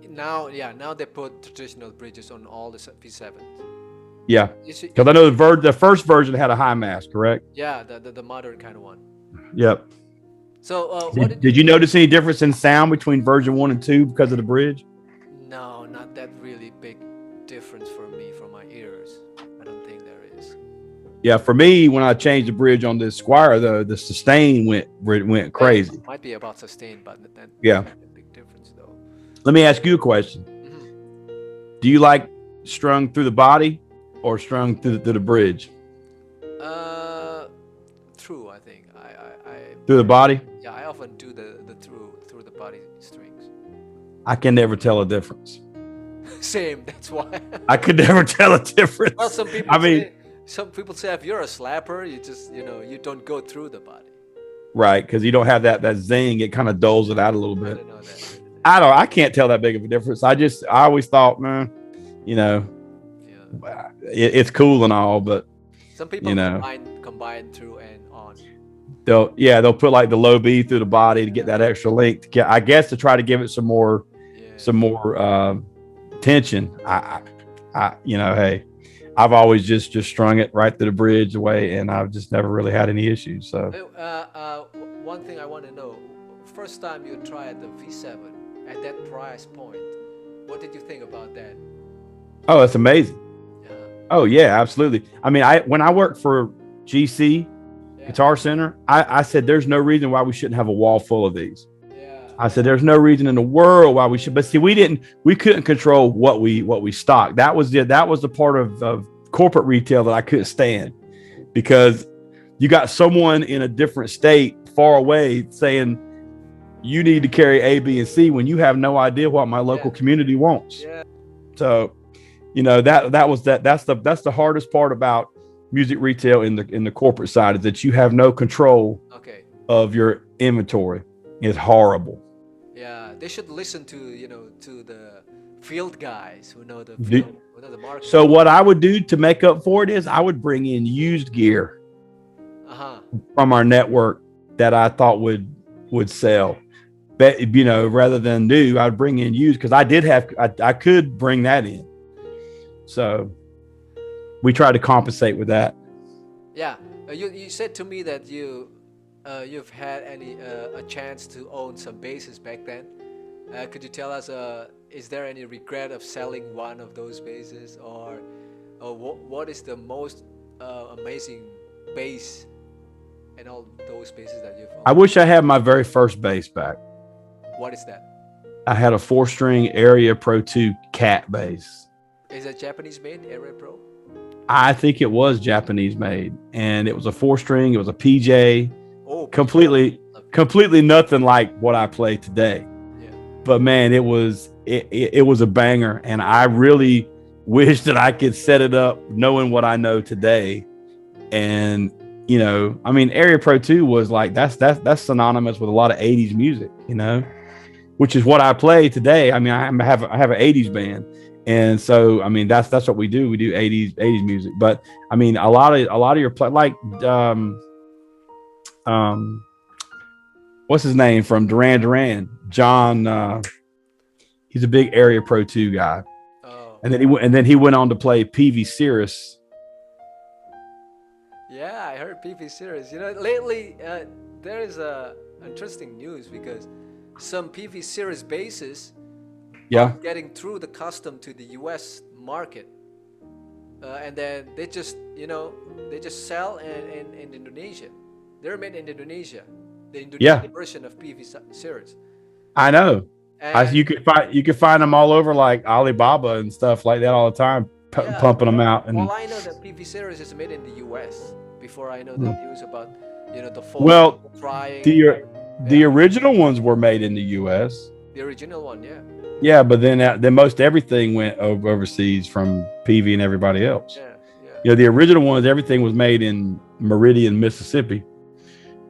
Now they put traditional bridges on all the V7s. Yeah, You see, because I know the first version had a high mass, correct? yeah, the modern kind of one. Yep. So Did you notice any difference in sound between version 1 and 2 because of the bridge? No, not that really big difference for me, for my ears. I don't think there is. Yeah, for me, when I changed the bridge on this Squire, though, the sustain went crazy. Might be about sustain, but that Yeah. a big difference though. Let me ask you a question. Mhm. Do you like strung through the body or strung through the bridge? True. I think Through the body? yeah, I often do the through the body strings. I can never tell a difference. Same. That's why. I could never tell a difference. Well, some people say if you're a slapper, you just you don't go through the body. Right, because you don't have that zing. It kind of dulls it out a little I bit. don't know that. I can't tell that big of a difference. I always thought, man, Yeah. it's cool and all, but Some people combine through and on. they'll put like the low B through the body to get that extra length. I guess to try to give it some more tension. Hey, I've always just strung it right through the bridge away, and I've just never really had any issues. So One thing I want to know: first time you tried the V7 at that price point, what did you think about that? oh, it's amazing. Yeah. Oh yeah, absolutely. I mean, when I worked for GC Yeah. Guitar Center, I said there's no reason why we shouldn't have a wall full of these. Yeah. I said there's no reason in the world why we should. But see, we couldn't control what we stocked. That was the part of corporate retail that I couldn't stand, because you got someone in a different state far away saying you need to carry A, B, and C when you have no idea what my local community wants. Yeah. So, that's the hardest part about music retail in the corporate side, is that you have no control Okay. of your inventory. It's horrible. Yeah, they should listen to to the field guys who know the Do- field, who know the market. So what I would do to make up for it is I would bring in used gear from our network that I thought would sell. But rather than new, I'd bring in used, because I could bring that in. So we try to compensate with that. Yeah, you said to me that you've had a chance to own some basses back then. Could you tell us, is there any regret of selling one of those basses, or what is the most amazing bass and all those basses that you've owned? I wish I had my very first bass back. What is that? I had a 4-string Area Pro 2 cat bass. Is it Japanese made, Area Pro? I think it was Japanese made, and it was a 4-string. It was a PJ. Oh, Completely. love completely nothing like what I play today. Yeah. But man, it was a banger, and I really wish that I could set it up knowing what I know today. And I mean, Area Pro 2 was like that's synonymous with a lot of 80s music, which is what I play today. I mean, I have an 80s band. And so I mean that's what we do. We do 80s music. But I mean a lot of your play like um what's his name from Duran Duran? John he's a big Area Pro 2 guy. Oh. And then he went on to play PV Cirrus. Yeah, I heard PV series. Lately there is a interesting news because some PV series bases are Yeah. getting through the custom to the U.S. market, and then they just sell in Indonesia. They're made in Indonesia, the Yeah. Indonesian version of PV series, I know. and You could find them all over like Alibaba and stuff like that all the time, yeah, pumping them out. all And I know that PV series is made in the U.S. before I know the hmm. news about the folk Well, trying. the Yeah, the original ones were made in the U.S. the original one. Yeah, Yeah, but then most everything went overseas from PV and everybody else. yeah, yeah. The original ones, everything was made in Meridian, Mississippi.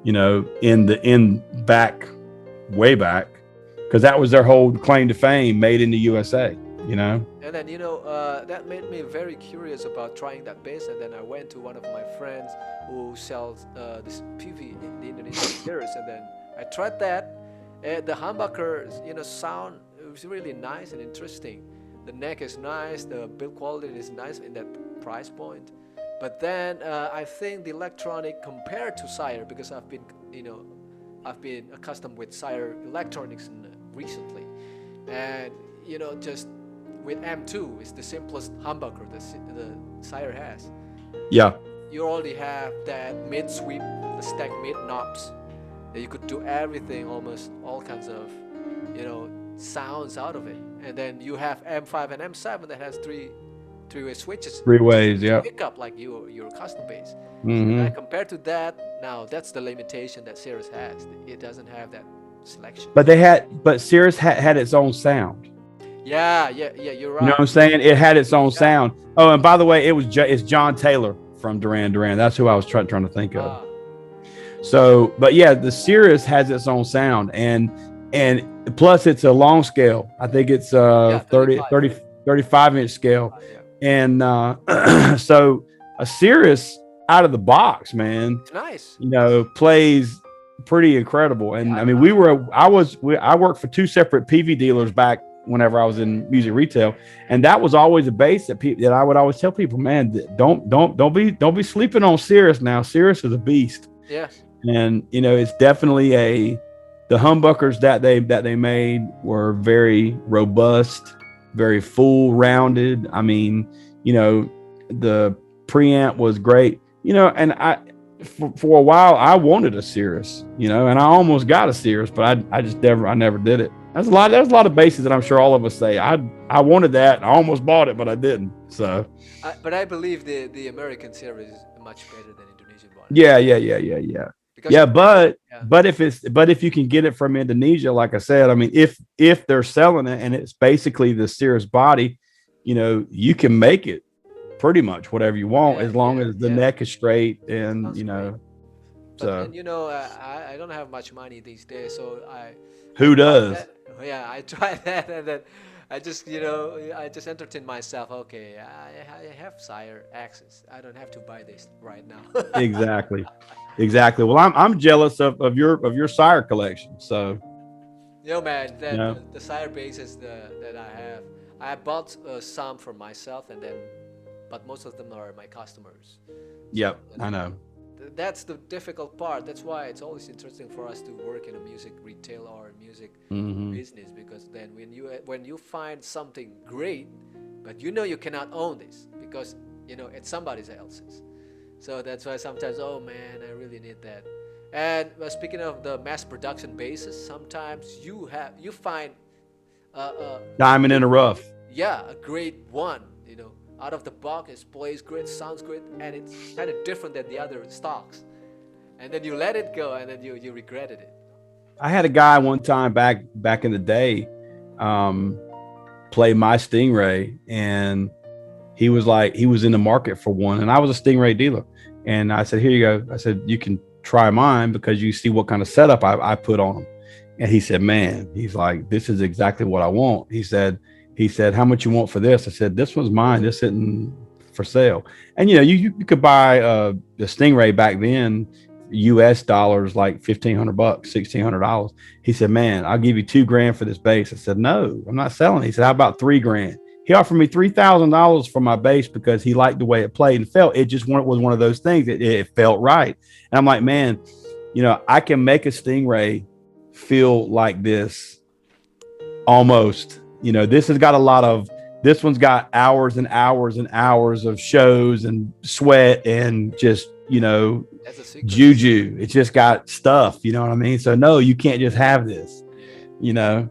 In back way back, because that was their whole claim to fame, made in the USA. And then that made me very curious about trying that bass. And then I went to one of my friends who sells this PV, the Indonesian series, and then I tried that. And the humbucker, sound it was really nice and interesting. The neck is nice, the build quality is nice in that price point. But then I think the electronic compared to Sire, because I've been accustomed with Sire electronics recently, and just with M2 it's the simplest humbucker the Sire has. Yeah. You already have that mid sweep, the stack mid knobs, that you could do everything, almost all kinds of sounds out of it. And then you have M5 and M7 that has three-way switches, 3 ways. to Yeah. pick up like your custom bass. Hmm. And compared to that, now that's the limitation that Cirrus has. It doesn't have that selection. But Cirrus had its own sound. Yeah, yeah, yeah. You're You know right. what I'm saying? It had its own Yeah. sound. Oh, and by the way, it's John Taylor from Duran Duran. That's who I was trying to think of. Ah, So, but yeah, the Cirrus has its own sound, and plus it's a long scale. I think it's yeah, 35 inch scale. Yeah. And so a Cirrus out of the box, man, It's nice. plays pretty incredible. And Yeah, I mean, I worked for two separate PV dealers back whenever I was in music retail, and that was always a bass that I would always tell people, man, don't be sleeping on Cirrus now. Cirrus is a beast. Yeah. And it's definitely the humbuckers that they made were very robust, very full rounded. I mean, the preamp was great, and for a while I wanted a Cirrus, and I almost got a Cirrus, but I never did it. There's a lot of basses that I'm sure all of us say I wanted that. I almost bought it, but I didn't. So But I believe the American series is much better than Indonesian one. yeah. Because Yeah, but yeah, if you can get it from Indonesia, like I said, I mean, if they're selling it and it's basically the Cirrus body, you can make it pretty much whatever you want, yeah, as long yeah, as the yeah. neck is straight and Sounds great. But so then I don't have much money these days, so I who tried does? that. Yeah, I tried that, and then I just I just entertained myself. Okay, I have Sire access. I don't have to buy this right now. Exactly. Well, I'm jealous of your Sire collection. So Man, you know, the Sire bases that I have, I bought some for myself, and then but most of them are my customers. So yep, I know. that's the difficult part. That's why it's always interesting for us to work in a music retail or music Hmm. business, because then when you find something great, but you cannot own this because it's somebody else's. So that's why sometimes, oh man, I really need that. And speaking of the mass production basis, sometimes you find Diamond in the rough. yeah, a great one, out of the box, it plays great, sounds great, and it's kind of different than the other stocks. And then you let it go, and then you regretted it. I had a guy one time back in the day um, play my Stingray, and he was in the market for one, and I was a Stingray dealer, and I said, here you go. I said, you can try mine because you see what kind of setup I put on them. And he said, man, he's like, this is exactly what I want. He said, how much you want for this? I said, this one's mine. This isn't for sale. And you could buy the Stingray back then, US dollars, like $1,500, $1,600. He said, man, I'll give you $2,000 for this base. I said, no, I'm not selling. He said, how about $3,000? He offered me $3,000 for my bass because he liked the way it played and felt. It just was one of those things. It felt right. And I'm like, man, I can make a Stingray feel like this almost. This has got a lot of. This one's got hours and hours and hours of shows and sweat and just That's a secret. juju. It's just got stuff. You know what I mean? So no, you can't just have this. You know.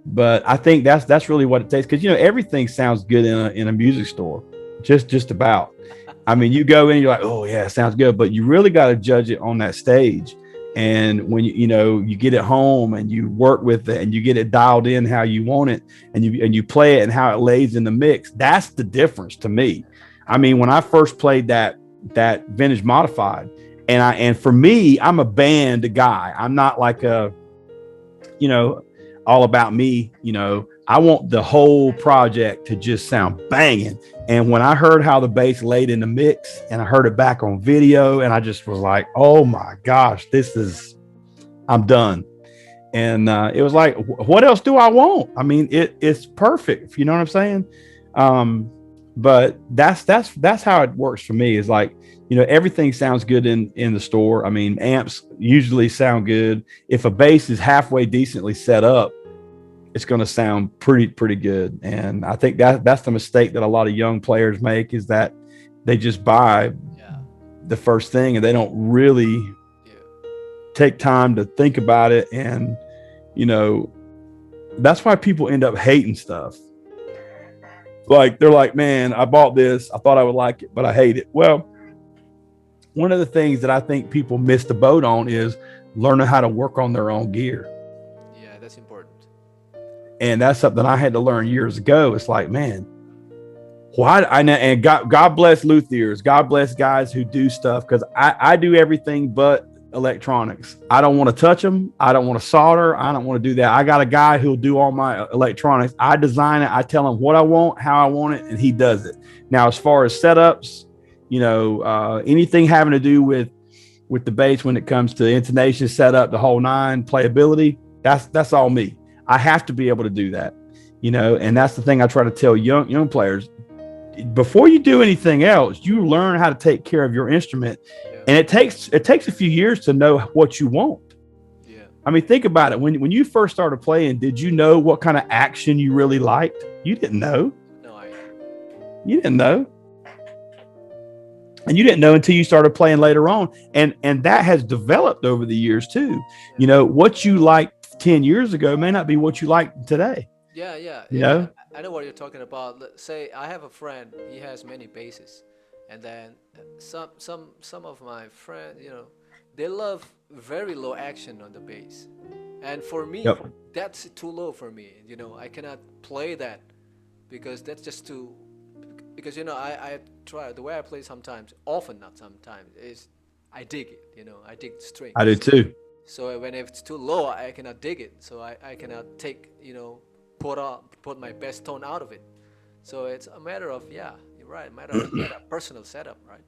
But I think that's really what it takes, because everything sounds good in a music store, just about. I mean, you go in, you're like, oh yeah, it sounds good, but you really got to judge it on that stage. And when you get it home and you work with it and you get it dialed in how you want it, and you play it and how it lays in the mix, that's the difference to me. I mean, when I first played that vintage modified, and for me, I'm a band guy. I'm not like a all about me. I want the whole project to just sound banging. And when I heard how the bass laid in the mix, and I heard it back on video, and I just was like, oh my gosh, I'm done. And it was like, what else do I want? I mean, it's perfect. You know what I'm saying? But that's how it works for me. Is like, everything sounds good in the store. I mean, amps usually sound good. If a bass is halfway decently set up, it's going to sound pretty good. And I think that's the mistake that a lot of young players make, is that they just buy the first thing and they don't really take time to think about it. And that's why people end up hating stuff. Like, they're like, man, I bought this, I thought I would like it, but I hate it. Well, one of the things that I think people miss the boat on is learning how to work on their own gear. Yeah, that's important. And that's something I had to learn years ago. It's like, man, why? And God bless luthiers. God bless guys who do stuff, because I do everything but electronics. I don't want to touch them. I don't want to solder. I don't want to do that. I got a guy who'll do all my electronics. I design it. I tell him what I want, how I want it, and he does it. Now, as far as setups, anything having to do with the bass, when it comes to intonation, setup, the whole nine, playability, that's all me. I have to be able to do that, and that's the thing I try to tell young players. Before you do anything else, you learn how to take care of your instrument. And it takes a few years to know what you want. Yeah. I mean, think about it. When you first started playing, did you know what kind of action you really liked? You didn't know. No, You didn't know. And you didn't know until you started playing later on. And that has developed over the years too. What you liked 10 years ago may not be what you like today. Yeah. You know? I know what you're talking about. Say I have a friend. He has many basses, and then some of my friends, they love very low action on the bass, and for me, Yep. that's too low for me. I cannot play that because that's just too. Because I try the way I play sometimes, often not sometimes, is I dig it. I dig the strings. I do too. So when it's too low, I cannot dig it. So I cannot take, put my best tone out of it. So it's a matter of, yeah, you're right, matter of personal setup, right?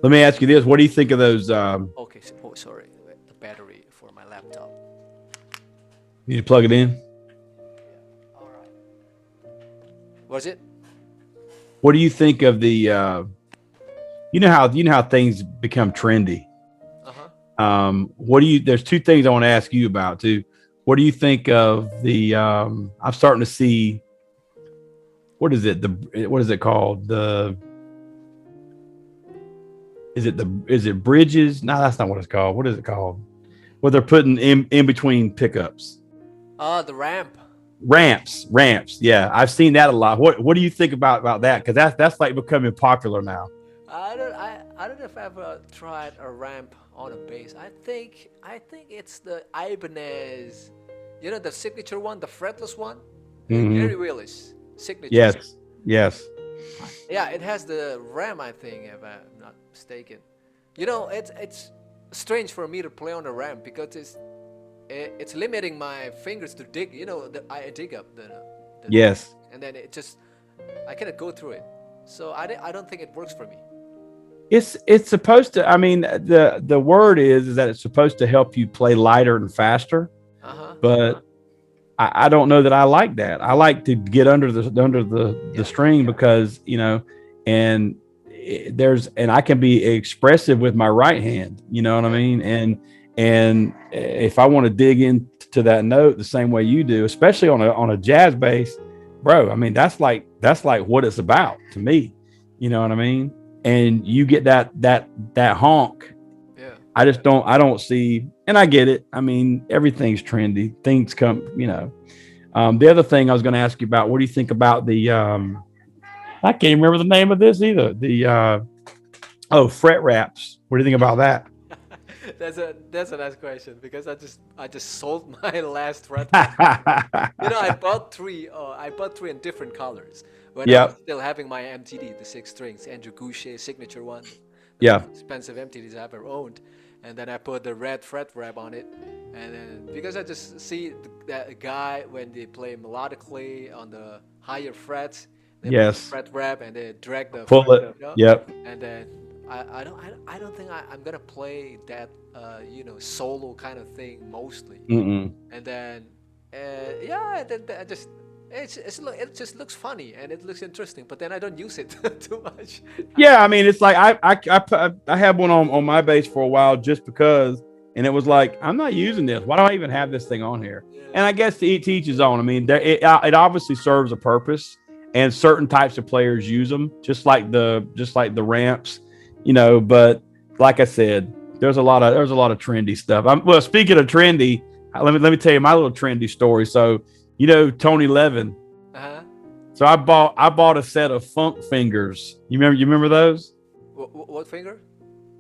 Let me ask you this. What do you think of those? Okay, sorry, the battery for my laptop. You need to plug it in. All right. Was it? What do you think of the, how things become trendy? There's two things I want to ask you about too. What do you think of the, I'm starting to see, what is it called? Is it bridges? No, that's not what it's called. What is it called? What they're putting in between pickups? The ramp. Ramps. Yeah, I've seen that a lot. What do you think about that? Because that's like becoming popular now. I don't know if I've ever tried a ramp on a bass. I think it's the Ibanez, the signature one, the fretless one, Hmm. Gary Willis signature. Yes. Yes. Yeah, it has the RAM, I think, if I'm not mistaken. It's strange for me to play on the RAM because it's limiting my fingers to dig. I dig up the Yes. and then it just I cannot go through it. So I don't think it works for me. It's supposed to. I mean, the word is that it's supposed to help you play lighter and faster. Uh huh. But I don't know that I like that. I like to get under the Yeah. string because and and I can be expressive with my right hand. You know what I Yeah. mean? And if I want to dig into that note the same way you do, especially on a jazz bass, bro. I mean, that's like what it's about to me. You know what I mean? And you get that honk. Yeah. I don't see, and I get it. I mean, everything's trendy. Things come. The other thing I was going to ask you about, what do you think about I can't remember the name of this either. Fret wraps. What do you think about that? That's a nice question because I just sold my last red wrap. I bought three in different colors when I was Yep. still having my MTD, the six strings, Andrew Goucher signature one, the Yeah. most expensive MTDs I ever owned. And then I put the red fret wrap on it. And then because I just see that guy when they play melodically on the higher frets, they put the Yes. fret wrap and they drag the Pull it. Yep. and then I don't think I'm gonna play that solo kind of thing mostly. Mm-mm. And then yeah, then I just it just looks funny and it looks interesting, but then I don't use it too much. Yeah, I mean, it's like I had one on my bass for a while just because, and it was like I'm not using this. Why do I even have this thing on here? Yeah, And I guess to each his own. I mean, it obviously serves a purpose, and certain types of players use them, just like the ramps, But like I said, there's a lot of trendy stuff. Well, speaking of trendy, let me tell you my little trendy story. So Tony Levin. uh-huh. So I bought a set of funk fingers. You remember those? What finger?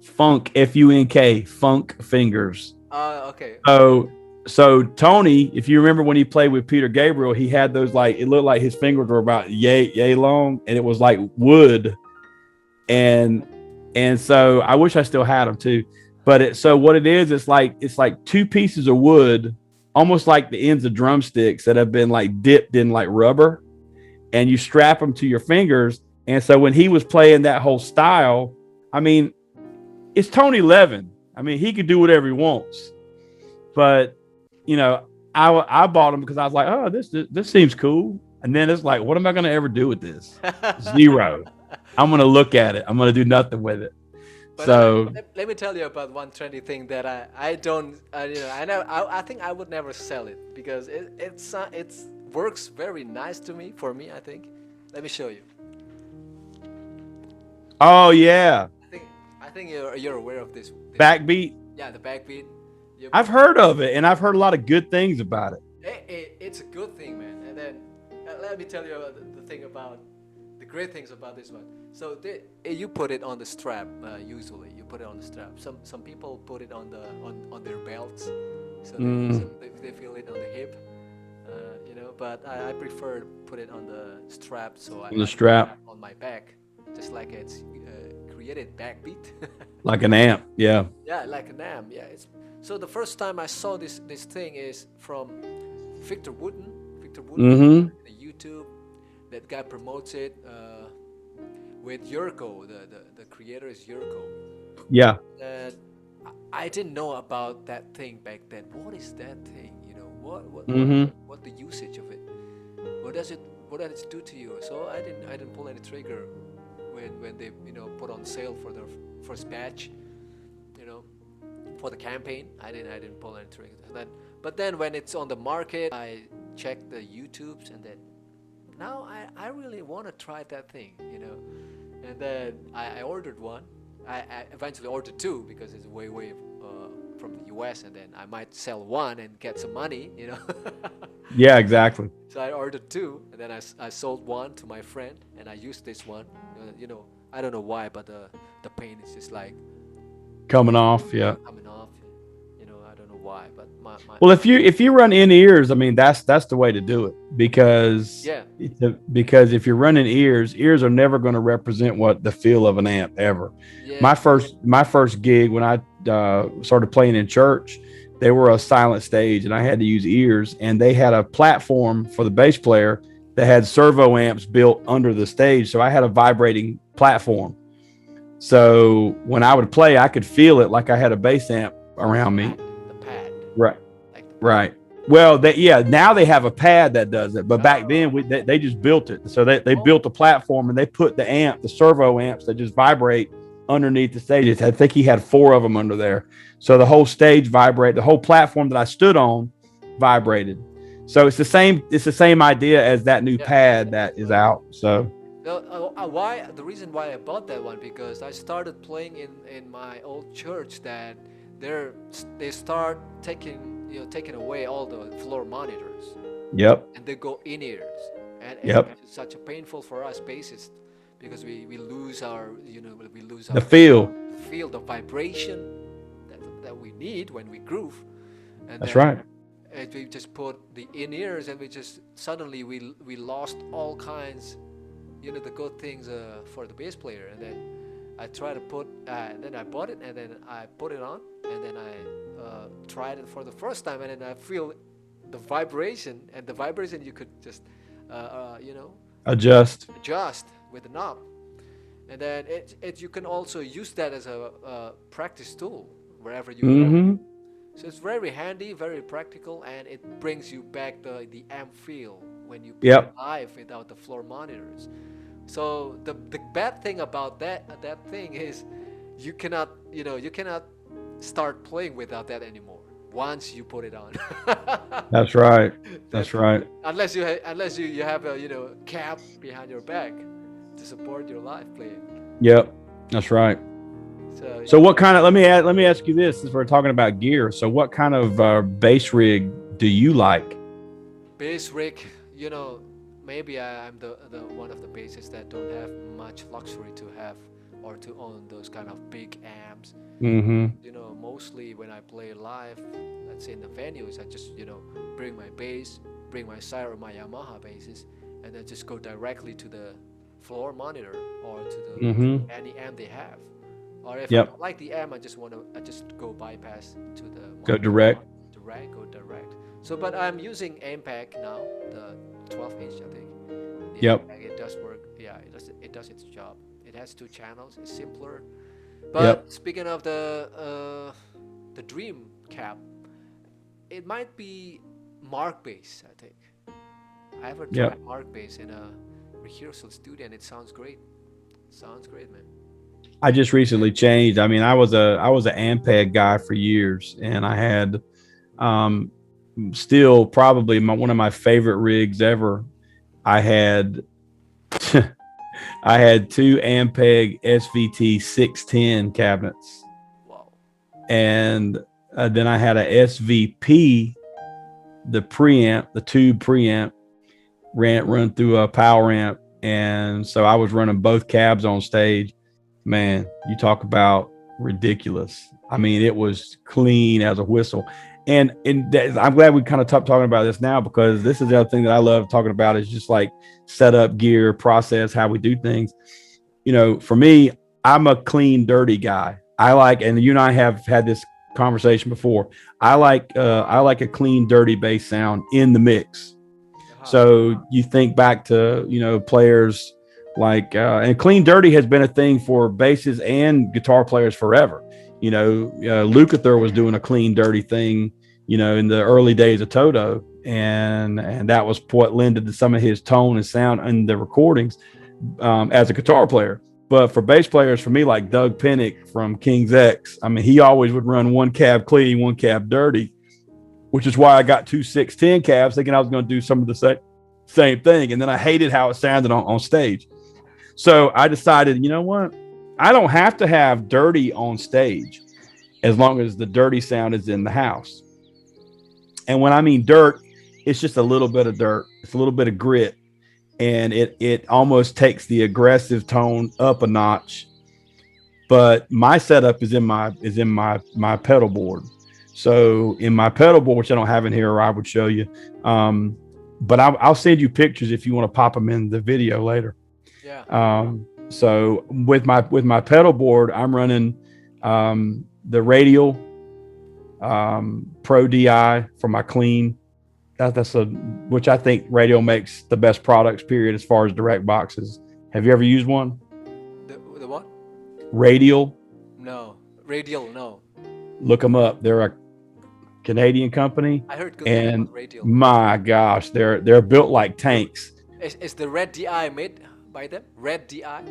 Funk, Funk, funk fingers. Okay, okay. So Tony, if you remember when he played with Peter Gabriel, he had those, like, it looked like his fingers were about yay long, and it was like wood. And so I wish I still had them too. But so what it is, it's like two pieces of wood, almost like the ends of drumsticks that have been like dipped in like rubber, and you strap them to your fingers. And so when he was playing that whole style, I mean, it's Tony Levin. I mean, he could do whatever he wants. But I bought them because I was like, oh, this seems cool. And then it's like, what am I going to ever do with this? Zero. I'm going to look at it. I'm going to do nothing with it. But So, let me tell you about one trendy thing that I don't I think I would never sell it because it works very nice to me for me I think. Let me show you. oh yeah, I think you're aware of this. backbeat. Yeah, the backbeat. You, I've heard of it, and I've heard a lot of good things about it. it's a good thing, man. And then let me tell you about the thing about the great things about this one. So you put it on the strap. Usually, you put it on the strap. Some people put it on their belts, so Mm, they feel it on the hip. But I prefer put it on the strap, so on the I feel it strap, on my back, just like it's created backbeat. like an amp. Yeah. Yeah, like an amp. Yeah, so the first time I saw this thing is from Victor Wooten. Victor Wooten Mm-hmm. on YouTube. That guy promotes it with Yurko. The creator is Yurko. Yeah. And I didn't know about that thing back then. What is that thing? Mm-hmm. What the usage of it? What does it do to you? So I didn't pull any trigger when they put on sale for their first batch. You know, for the campaign. I didn't pull any trigger. But then when it's on the market, I check the YouTubes and then now I really want to try that thing. And then I ordered one. I eventually ordered two because it's way from the US, and then I might sell one and get some money. Yeah. Exactly. So I ordered two, and then I sold one to my friend, and I used this one. I don't know why, but the pain is just like coming off. Yeah. coming off. I don't know why, but my Well, if you run in ears, I mean that's the way to do it because yeah, because if you're running ears are never going to represent what the feel of an amp ever. yeah, My first gig when I started playing in church, they were a silent stage and I had to use ears, and they had a platform for the bass player that had servo amps built under the stage, so I had a vibrating platform. So when I would play, I could feel it like I had a bass amp around me. pad, the pad, Right. like the pad. Right. Well, yeah, now they have a pad that does it, but back then Oh, they just built it. So they oh, built a platform and they put the servo amps that just vibrate underneath the stages. I think he had four of them under there. So the whole stage vibrated. The whole platform that I stood on vibrated. So it's the same idea as that new yeah. pad that is Okay. out. So Why the reason why I bought that one, because I started playing in my old church that they start taking away all the floor monitors, yep, and they go in ears, and yep. it's such a painful for us bassists because we lose our we lose The our feel. feel, the vibration that we need when we groove, and That's then right. we just put the in ears, and we just suddenly we lost all kinds, the good things for the bass player. And then I try to put and then I bought it, and then I put it on, and then I tried it for the first time, and then I feel the vibration, and the vibration you could just uh, Adjust. adjust with the knob. And then you can also use that as a practice tool wherever you go. Mm-hmm. So it's very handy, very practical, and it brings you back the amp feel when you play Yep. live without the floor monitors. So the bad thing about that thing is you cannot start playing without that anymore once you put it on. That's right. That That's right. unless you have a cap behind your back to support your live playing. Yep. That's right. So So what kind of let me ask you this since we're talking about gear. So what kind of bass rig do you like? bass rig, you know, maybe I'm the one of the bassists that don't have much luxury to have or to own those kind of big amps. Mm-hmm. Mostly when I play live, let's say in the venues, I just bring my bass, bring my sire or my Yamaha basses, and then just go directly to the floor monitor or to Mm-hmm. any amp they have. Or if I Yep. don't like the amp, I just go bypass to the Go monitor, direct. direct, go direct. So, but I'm using AMPEG now, the 12 inch, I think. The Yep. AMPEG, it does work. Yeah, it does its job. It has two channels. It's simpler. Yep. But speaking of the Dream Cap, it might be Mark bass, I think. I ever Yep. tried Mark bass in a rehearsal studio, and it sounds great. Sounds great, man. I just recently changed. I mean, I was an Ampeg guy for years, and I had um, still probably one of my favorite rigs ever. I had I had two Ampeg SVT 610 cabinets, Wow. and then I had a SVP, the preamp, the tube preamp, run through a power amp, and so I was running both cabs on stage. Man, you talk about ridiculous. I mean, it was clean as a whistle. And I'm glad we kind of talking about this now, because this is the other thing that I love talking about is just like setup, gear, process, how we do things. For me, I'm a clean, dirty guy. I like, and you and I have had this conversation before. I like a clean, dirty bass sound in the mix. Aha. So you think back to players like and clean dirty has been a thing for basses and guitar players forever. Lukather was doing a clean dirty thing, in the early days of Toto, and that was what lended to some of his tone and sound in the recordings as a guitar player. But for bass players, for me, like Doug Pinnick from King's X, I mean, he always would run one cab clean, one cab dirty, which is why I got two 610 cabs, thinking I was going to do some of the same thing. And then I hated how it sounded on stage. So I decided, you know what? I don't have to have dirty on stage as long as the dirty sound is in the house. And when I mean dirt, it's just a little bit of dirt. It's a little bit of grit. And it almost takes the aggressive tone up a notch. but my setup is in my pedal board. So in my pedal board, which I don't have in here, or I would show you. But I'll send you pictures if you want to pop them in the video later. Yeah. So with my pedal board, I'm running the Radial Pro DI for my clean. Which I think Radial makes the best products, period, as far as direct boxes. Have you ever used one? The what? Radial. No. Radial, no. Look them up. They're a Canadian company. I heard good things And about Radial. my gosh, they're built like tanks. Is the red DI made by them? Red DI?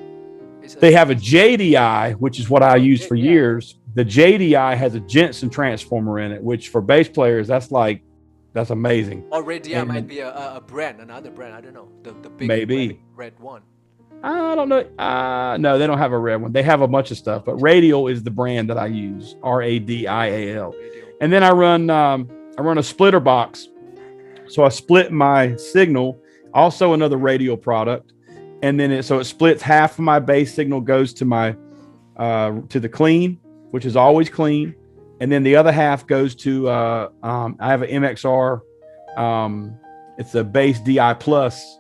They have a JDI, which is what I used for yeah. years. The JDI has a Jensen transformer in it, which for bass players, that's amazing. Or red DI might be a brand, another brand. I don't know. The big Maybe. red one. I don't know. No, they don't have a red one. They have a bunch of stuff, but Radial is the brand that I use. RADIAL. Radial. And then I run a splitter box. So I split my signal, also another Radial product. And then it splits half of my bass signal goes to my to the clean, which is always clean. And then the other half goes to I have an MXR. It's a bass DI plus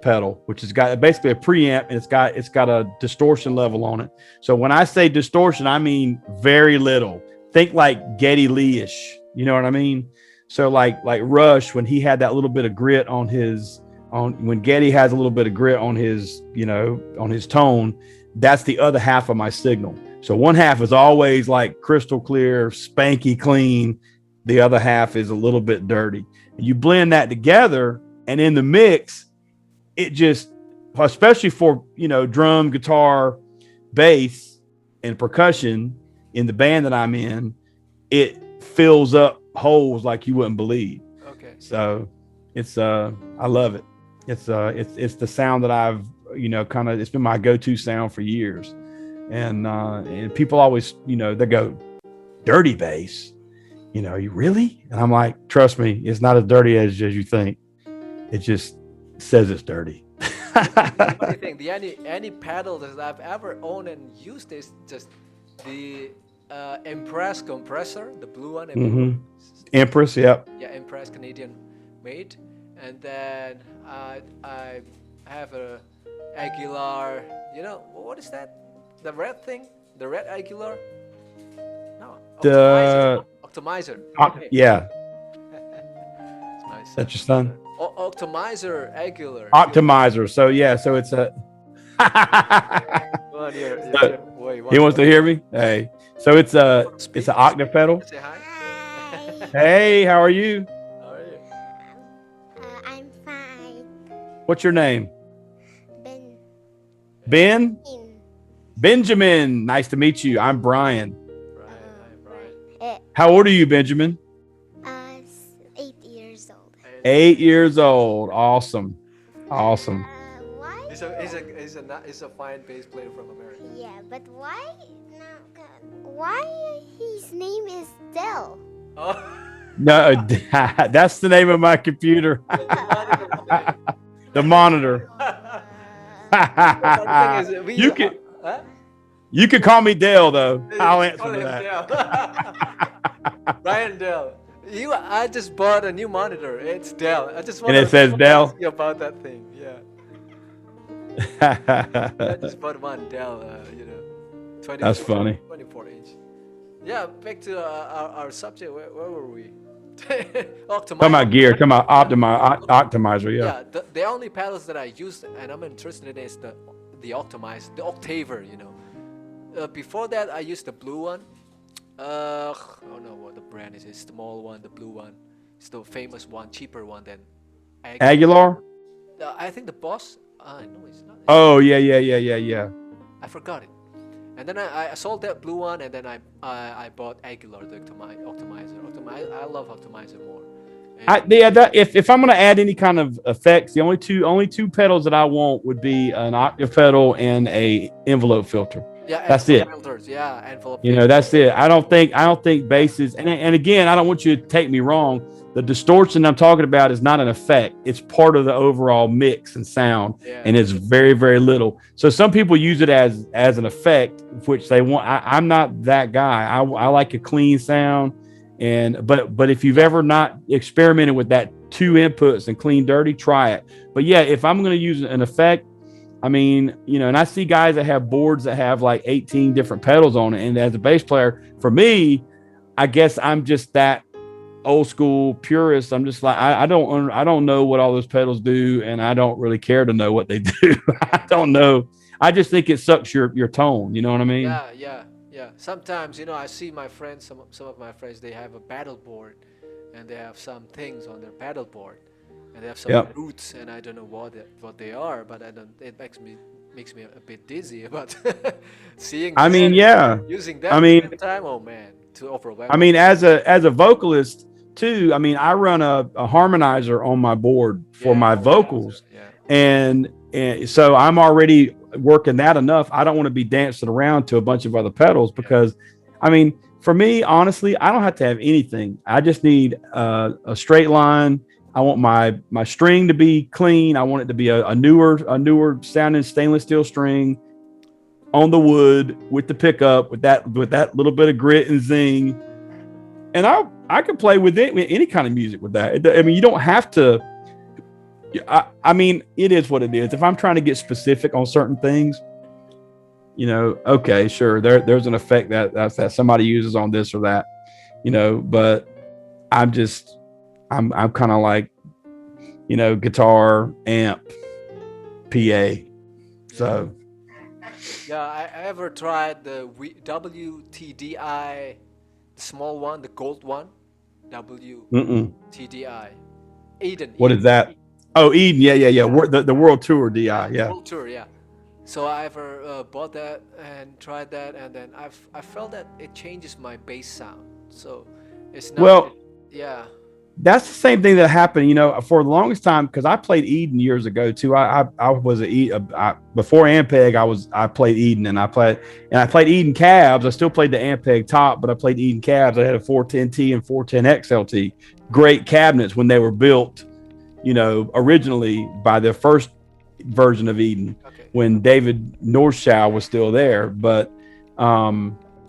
pedal, which has got basically a preamp, and it's got a distortion level on it. So when I say distortion, I mean very little. Think like Geddy Lee-ish, you know what I mean? So like Rush, when he had that little bit of grit when Geddy has a little bit of grit on his, on his tone, that's the other half of my signal. So one half is always like crystal clear, spanky clean. The other half is a little bit dirty. And you blend that together, and in the mix, it just, especially for, drum, guitar, bass, and percussion in the band that I'm in, it fills up holes like you wouldn't believe. Okay. So it's, I love it. It's the sound that I've, it's been my go-to sound for years. And people always, they go, dirty bass, you really? And I'm like, trust me, it's not as dirty as you think. It just says it's dirty. What do you think? Any pedal that I've ever owned and used is just the Empress compressor, the blue one. Mm-hmm. Empress, yep. Yeah, Empress, Canadian made. And then I have a Aguilar. What is that? The red thing? The red Aguilar? No. Optimizer. Okay. Yeah. Nice. That's your son? Optimizer Aguilar. Optimizer. So yeah, so it's a. He wants to hear me. Hey, so it's an octave pedal. Say hi. Hey, how are you? How are you? I'm fine. What's your name? Ben. Benjamin. Nice to meet you. I'm Bryan. Brian. How old are you, Benjamin? 8 years old. 8 years old. Awesome. Why? He's a fine bass player from America. Yeah, but why? No, why his name is Dell? Oh. No, that's the name of my computer. The monitor. You can call me Dale though. I'll answer to that. Brian Dell. I just bought a new monitor. It's Dell. I just want and it says Dell. Ask you about that thing. Yeah. I just bought one Dell. 24, That's funny. 24-inch. Yeah. Back to our subject. Where were we? Talking about gear. Talking about optimizer. Yeah. Yeah. The only pedals that I use and I'm interested in is the optimizer, the Octaver. Before that, I used the blue one. I don't know what the brand is. It's the small one, the blue one. It's the famous one, cheaper one than Aguilar. I think the Boss. No, it's not. Oh yeah. I forgot it. And then I sold that blue one, and then I bought Aguilar, the Optimizer. I love Optimizer more. If I'm gonna add any kind of effects, the only two pedals that I want would be an octave pedal and a envelope filter. Yeah, that's it. Filters, yeah, envelope. That's it. I don't think basses, and again, I don't want you to take me wrong. The distortion I'm talking about is not an effect. It's part of the overall mix and sound, Yeah. and it's very, very little. So some people use it as an effect, which they want. I'm not that guy. I like a clean sound, but if you've ever not experimented with that 2 inputs and clean dirty, try it. But yeah, if I'm going to use an effect, I mean, and I see guys that have boards that have like 18 different pedals on it. And as a bass player, for me, I guess I'm just that old school purist. I'm just like, I don't know what all those pedals do, and I don't really care to know what they do. I don't know. I just think it sucks your tone. You know what I mean? Yeah. Sometimes, I see my friends, some of my friends, they have a paddle board, and they have some things on their paddle board, and they have some Yep. roots, and I don't know what they are, but I don't. It makes me a bit dizzy about seeing I mean, them, yeah. using I them mean, at the time. Oh man, too overwhelming. I mean, as a vocalist too. I mean, I run a harmonizer on my board for Yeah, my harmonizer, vocals, yeah. and so I'm already working that enough. I don't want to be dancing around to a bunch of other pedals because, I mean, for me, honestly, I don't have to have anything. I just need a straight line. I want my string to be clean. I want it to be a newer sounding stainless steel string on the wood with the pickup with that little bit of grit and zing. And I can play with it with any kind of music with that. I mean, you don't have to. I mean, it is what it is. If I'm trying to get specific on certain things, okay, sure, there's an effect that somebody uses on this or that, but I'm kind of like, guitar, amp, PA. So Yeah, I ever tried the WTDI, the small one, the gold one, WTDI, Eden. What is that? Oh, Eden. Yeah. The World Tour DI. Yeah. World Tour, yeah. So I ever bought that and tried that, and then I felt that it changes my bass sound. So it's not. Well, yeah. That's the same thing that happened, for the longest time, because I played Eden years ago too. I was before Ampeg. I played Eden, and I played Eden cabs. I still played the Ampeg top, but I played Eden cabs. I had a 410T and 410 XLT. Great cabinets when they were built, originally by the first version of Eden, when David Northshaw was still there. But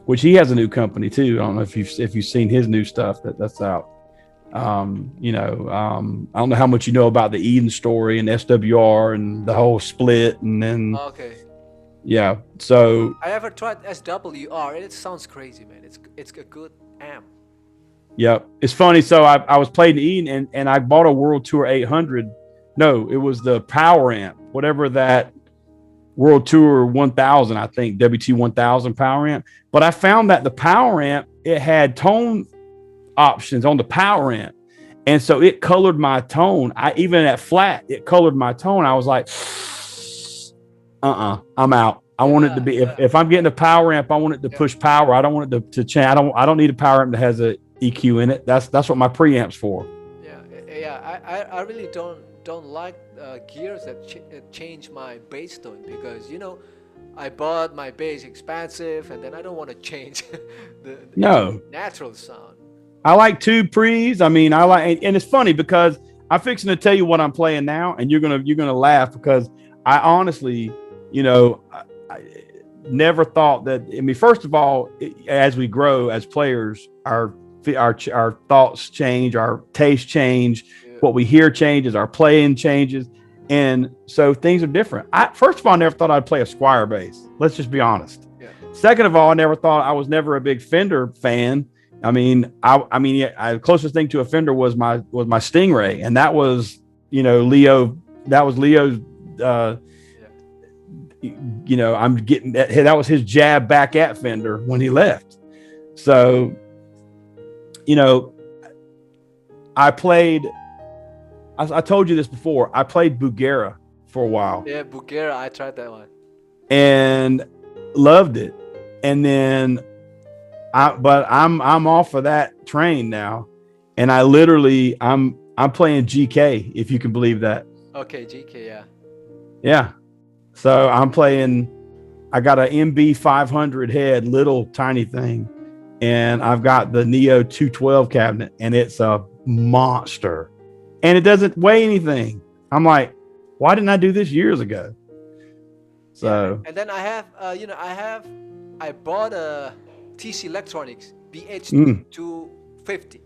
which he has a new company too. I don't know if you've seen his new stuff that's out. I don't know how much you know about the Eden story and SWR and the whole split, and then yeah. So I ever tried SWR, and it sounds crazy, man. It's a good amp. Yeah, it's funny. So I was playing Eden, and I bought a World Tour 800. No, it was the Power Amp, whatever that World Tour 1000, I think, WT 1000 Power Amp. But I found that the Power Amp, it had tone options on the Power Amp, and so it colored my tone. Even at flat, it colored my tone. I was like, I'm out. I want it to be, if I'm getting a Power Amp, I want it to push power. I don't want it to change. I don't need a Power Amp that has a EQ in it. That's what my preamp's for. I really don't like gears that change my bass tone, because I bought my bass expansive, and then I don't want to change the natural sound. I like two pre's. I mean, and it's funny because I'm fixing to tell you what I'm playing now, and you're gonna laugh, because I honestly, I never thought that. I mean, first of all, as we grow as players, our thoughts change, our taste change, what we hear changes, our playing changes, and so things are different. First of all, I never thought I'd play a Squire bass. Let's just be honest. Yeah. Second of all, I was never a big Fender fan. I mean, the closest thing to a Fender was my Stingray, and that was, Leo. That was Leo's. I'm getting that was his jab back at Fender when he left. So, I played. I told you this before. I played Bugera for a while. Yeah, Bugera. I tried that one and loved it, and then. But I'm off of that train now, and I'm playing GK, if you can believe that. Okay, GK, yeah. Yeah. So I'm playing. I got an MB 500 head, little tiny thing, and I've got the Neo 212 cabinet, and it's a monster, and it doesn't weigh anything. I'm like, why didn't I do this years ago? So And then I have, I bought a TC Electronics mm, BH250, the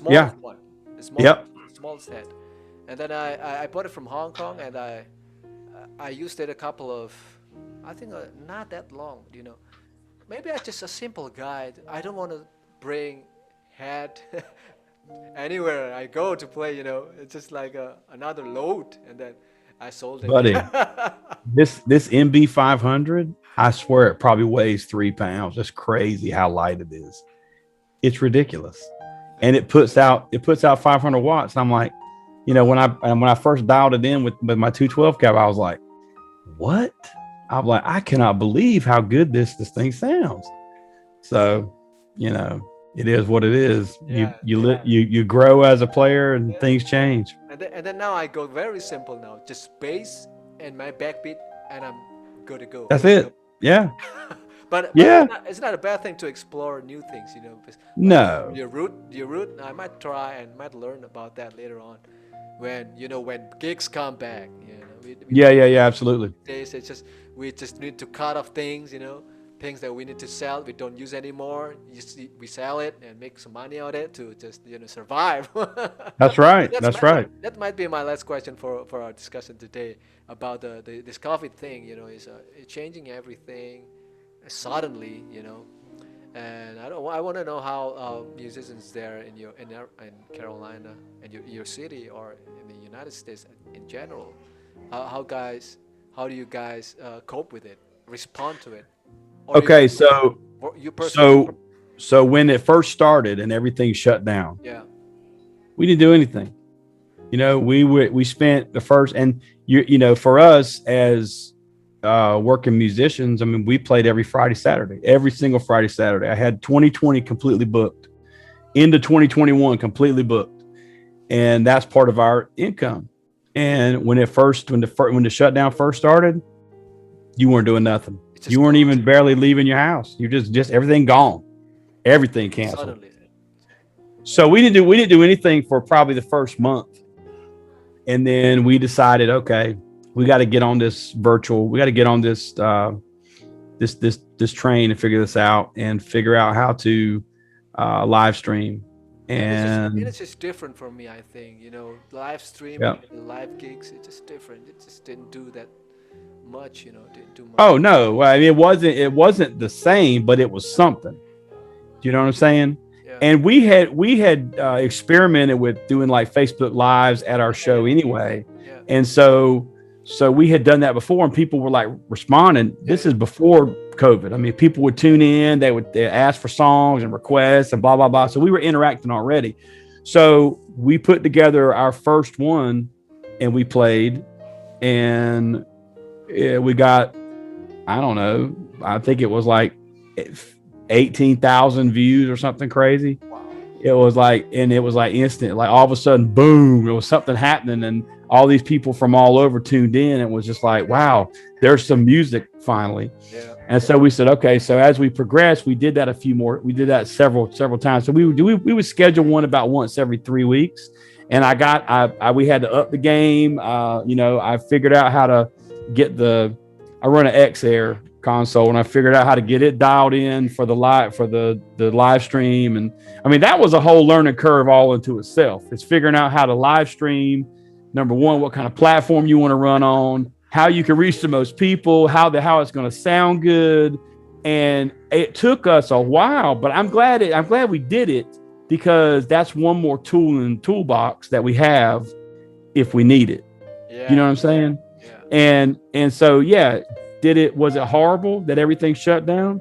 yeah, smallest one, the yep, smallest head. And then I bought it from Hong Kong, and I used it a couple of, I think not that long, Maybe I'm just a simple guy. I don't want to bring head anywhere I go to play. It's just like another load, and then I sold it. buddy. This MB 500, I swear it probably weighs 3 pounds. It's crazy how light it is. It's ridiculous, and it puts out 500 watts. I'm like, when I first dialed it in with my 212 cab, I was like, what? I'm like, I cannot believe how good this thing sounds. So, it is what it is. Yeah, You grow as a player, and things change. and then now I go very simple now, just bass and my backbeat, and I'm good to go. That's it. Yeah. But Yeah. it's not a bad thing to explore new things, because like No. your root. I might try and might learn about that later on, when gigs come back. Yeah. Absolutely. Days we just need to cut off things, things that we need to sell we don't use anymore. We sell it and make some money out of it to just survive. That's right. That's right. That might be my last question for our discussion today about this COVID thing. Is changing everything suddenly. And I want to know how musicians there in Carolina and your city or in the United States in general, how do you guys cope with it, respond to it? Or Okay. So, you personally? so when it first started and everything shut down, Yeah. we didn't do anything. We spent the first, and for us as working musicians, I mean, we played every single Friday, Saturday. I had 2020 completely booked, into 2021 completely booked, and that's part of our income. And when the shutdown first started, you weren't doing nothing. You weren't even barely leaving your house. You just everything gone, everything canceled. Suddenly. So we didn't do anything for probably the first month, and then we decided, okay, we got to get on this virtual. We got to get on this this train and figure this out and figure out how to live stream. And it's just different for me. I think live streaming, yeah. live gigs. It's just different. It just didn't do that much. Didn't do much. Oh no, well, I mean, it wasn't the same, but it was something. Do you know what I'm saying? Yeah. And we had experimented with doing like Facebook Lives at our show anyway, and so we had done that before, and people were like responding. This is before COVID. I mean, people would tune in, they ask for songs and requests and blah blah blah. So we were interacting already. So we put together our first one, and we played, and we got, I don't know, I think it was like 18,000 views or something crazy. Wow. It was like instant, like all of a sudden, boom, there was something happening, and all these people from all over tuned in. It was just like, wow, there's some music finally. Yeah. And so we said, okay, so as we progressed, we did that several times. So we would schedule one about once every 3 weeks. And we had to up the game. I figured out how to get I run an X-Air console, and I figured out how to get it dialed in for the live stream. And I mean, that was a whole learning curve all into itself. It's figuring out how to live stream. Number one, what kind of platform you want to run on, how you can reach the most people, how it's going to sound good. And it took us a while, but I'm glad we did it, because that's one more tool in the toolbox that we have if we need it. Yeah. You know what I'm saying? Yeah. And so, yeah, was it horrible that everything shut down?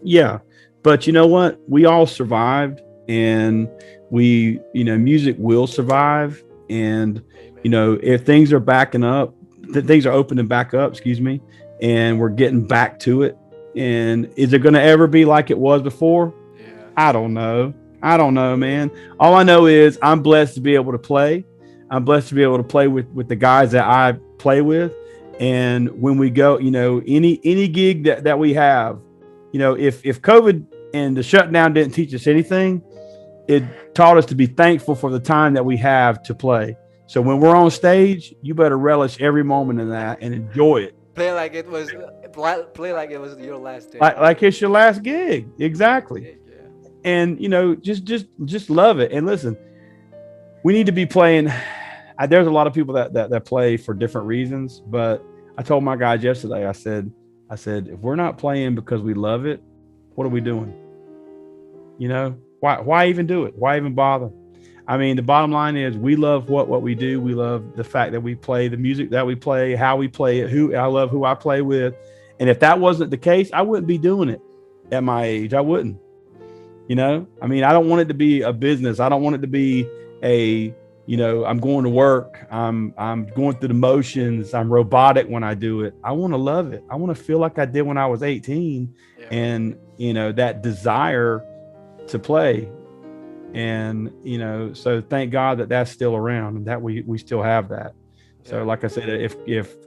Yeah. But you know what? We all survived, and music will survive. And, if things are backing up, things are opening back up, and we're getting back to it. And is it going to ever be like it was before? Yeah. I don't know, man. All I know is I'm blessed to be able to play. I'm blessed to be able to play with the guys that I play with. And when we go, any gig that we have, if COVID and the shutdown didn't teach us anything, it taught us to be thankful for the time that we have to play. So when we're on stage, you better relish every moment in that and enjoy it. Play like it was play like it was your last day. Like it's your last gig. Exactly. Yeah. And just love it. And listen, we need to be playing. There's a lot of people that play for different reasons, but I told my guys yesterday, I said, if we're not playing because we love it, what are we doing? Why even do it? Why even bother? I mean, the bottom line is we love what we do. We love the fact that we play the music that we play, how we play it, I love who I play with. And if that wasn't the case, I wouldn't be doing it at my age. I wouldn't. I mean, I don't want it to be a business. I don't want it to be I'm going to work. I'm going through the motions. I'm robotic when I do it. I want to love it. I want to feel like I did when I was 18 and, that desire to play. And, so thank God that that's still around and that we still have that. So like I said, if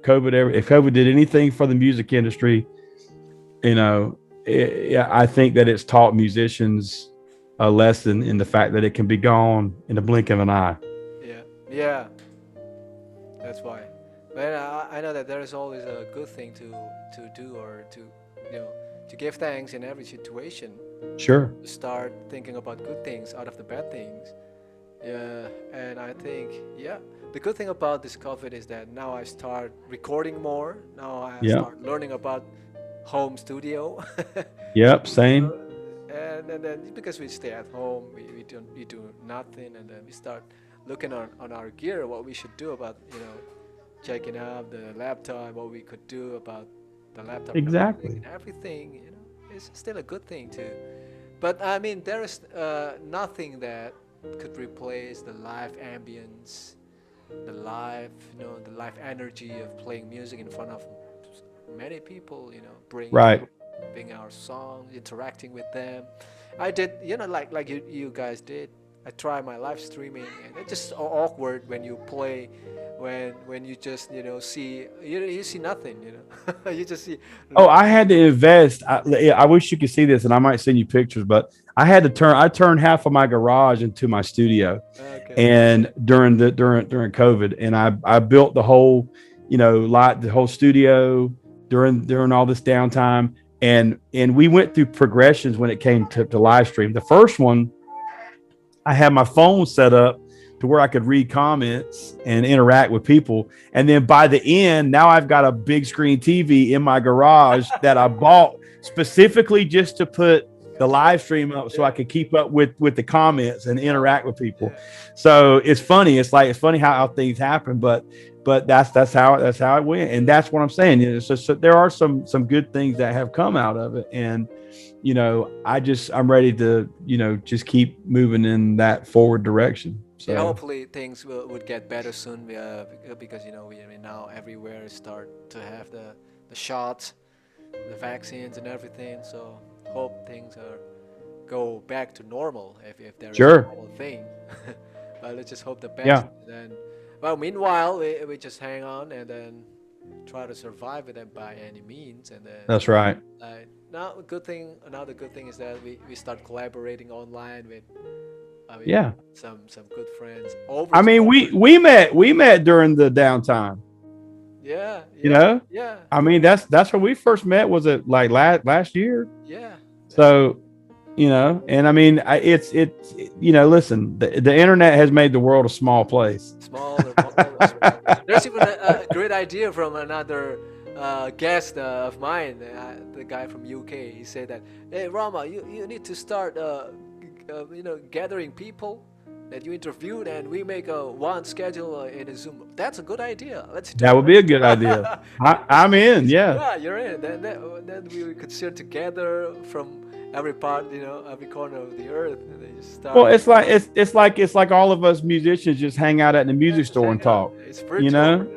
COVID did anything for the music industry, I think that it's taught musicians a lesson in the fact that it can be gone in the blink of an eye. Yeah, that's why. But I know that there is always a good thing to do or to give thanks in every situation. Sure. Start thinking about good things out of the bad things. Yeah, and I think the good thing about this COVID is that now I start recording more. Now I start learning about home studio. Yep, same. And then because we stay at home, we do nothing, and then we start looking on our gear, what we should do about checking out the laptop, what we could do about the laptop. Exactly. And everything, it's still a good thing too. But I mean, there is nothing that could replace the live ambience, the live energy of playing music in front of many people, bring our songs, interacting with them. I did, like you guys did. I try my live streaming, and it's just awkward when you play, when you just see you see nothing, you just see. Oh, I had to invest. I wish you could see this, and I might send you pictures, but I turned half of my garage into my studio, and during COVID, and I built the whole, the whole studio during all this downtime, and we went through progressions when it came to live stream. The first one, I had my phone set up to where I could read comments and interact with people. And then by the end, now I've got a big screen TV in my garage that I bought specifically just to put the live stream up so I could keep up with the comments and interact with people. So it's funny. It's funny how things happen, but that's how it went. And that's what I'm saying. So there are some good things that have come out of it. And, I'm ready to, just keep moving in that forward direction. So hopefully things would get better soon because, we now everywhere start to have the shots, the vaccines and everything. So hope things go back to normal if there is a normal thing. But let's just hope the best. Yeah. And then, meanwhile, we just hang on and then try to survive with them by any means. And then that's right. Another good thing is that we start collaborating online with some good friends. We met during the downtime. Yeah. Yeah. I mean, that's where we first met. Was it like last year? Yeah. So, and I mean, it's listen, the internet has made the world a small place. Smaller. There's even a great idea from another guest of mine, the guy from UK. He said that, hey Rama, you need to start gathering people that you interviewed, and we make one schedule in a Zoom. That's a good idea. Let's do that. Would be a good idea. I'm in. Yeah, you're in. Then we could share together from every part, every corner of the earth, and they just start. Well, it's like all of us musicians just hang out at the music store and talk. It's virtual,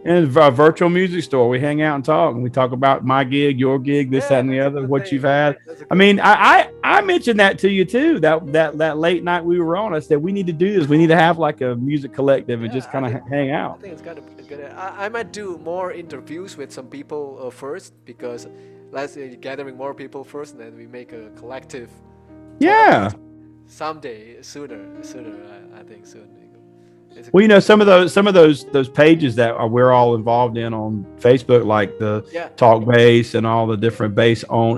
In a virtual music store, we hang out and talk, and we talk about my gig, your gig, this, that, and the other, what you've had. I mean, I mentioned that to you too. That late night we were on, I said we need to do this. We need to have like a music collective and just kind of hang out. I think it's kind of good. I might do more interviews with some people first, because let's say gathering more people first, and then we make a collective. Yeah. someday, sooner. I think soon. It's a Well, good thing. some of those pages that we're all involved in on Facebook, like the Yeah, Talk Bass and all the different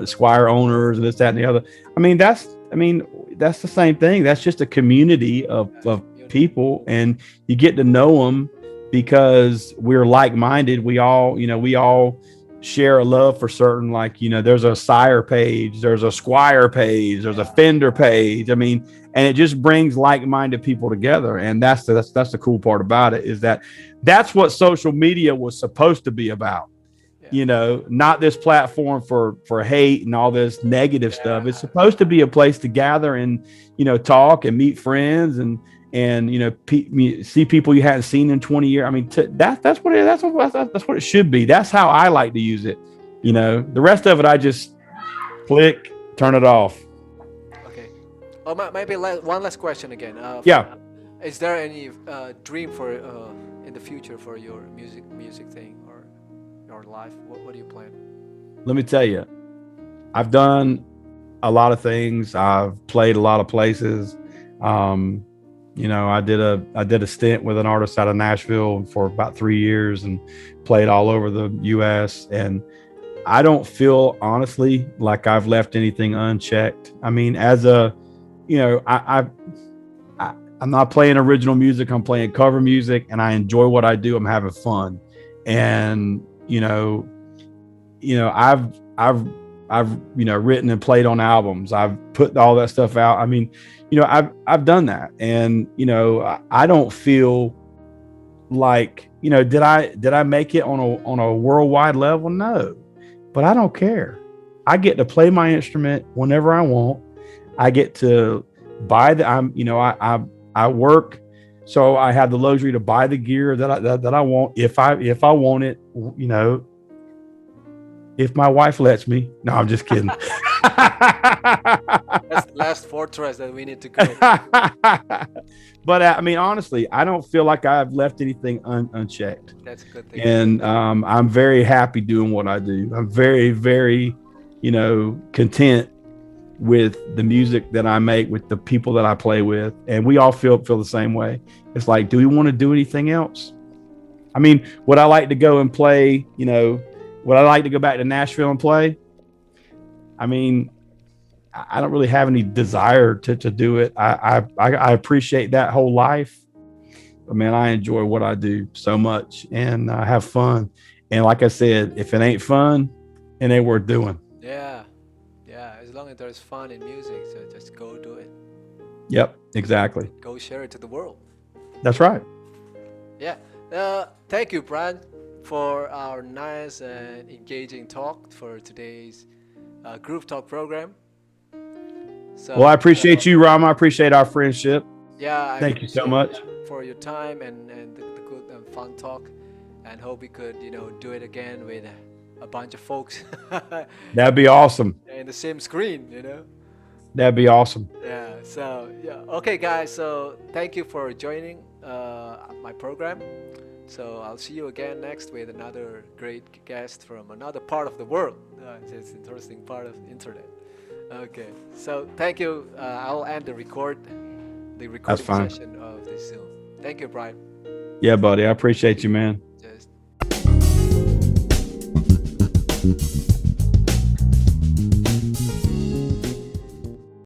Squire owners and this, that, and the other. I mean, that's the same thing. That's just a community of community. people, and you get to know them because we're like-minded. We all share a love for certain, like, there's a Sire page, there's a Squire page, there's a Fender page. I mean, and it just brings like-minded people together, and that's the cool part about it, is that that's what social media was supposed to be about. Yeah, Not this platform for hate and all this negative stuff. It's yeah, supposed to be a place to gather and talk and meet friends and see people you hadn't seen in 20 years. I mean, that's what it should be. That's how I like to use it. The rest of it, I just click, turn it off. okay. Oh, maybe one last question again. Yeah. Is there any dream for in the future for your music thing or your life? What do you plan? Let me tell you, I've done a lot of things. I've played a lot of places. I did a stint with an artist out of Nashville for about 3 years and played all over the U.S. And I don't feel, honestly, like I've left anything unchecked. I mean, I'm not playing original music. I'm playing cover music, and I enjoy what I do. I'm having fun, and I've written and played on albums. I've put all that stuff out. I mean, I've done that, and I don't feel like did I make it on a worldwide level? No, but I don't care. I get to play my instrument whenever I want. I get to buy I work, so I have the luxury to buy the gear that I want if I want it. If my wife lets me. No, I'm just kidding. That's the last fortress that we need to go. But I mean, honestly, I don't feel like I've left anything unchecked. That's a good thing. And I'm very happy doing what I do. I'm very, very, content with the music that I make, with the people that I play with, and we all feel the same way. It's like, do we want to do anything else? I mean, would I like to go and play? Would I like to go back to Nashville and play? I mean, I don't really have any desire to do it. I appreciate that whole life, but man, I enjoy what I do so much, and I have fun. And like I said, if it ain't fun, it ain't worth doing. Yeah, as long as there's fun in music, so just go do it. Yep, exactly. Go share it to the world. That's right. Yeah. Thank you, Bryan, for our nice and engaging talk for today's Groove Talk program. So, Well, I appreciate you, Ram. I appreciate our friendship. Yeah, I Thank you so appreciate much. for your time and the good and fun talk, and hope we could do it again with a bunch of folks That'd be awesome. in the same screen. That'd be awesome. Yeah. So yeah. Okay, guys. So thank you for joining my program. So I'll see you again next with another great guest from another part of the world. It's an interesting part of the internet. Okay. So thank you. I'll end the recording fine. session of this Zoom. Thank you, Bryan. Yeah, buddy. I appreciate you, man. Just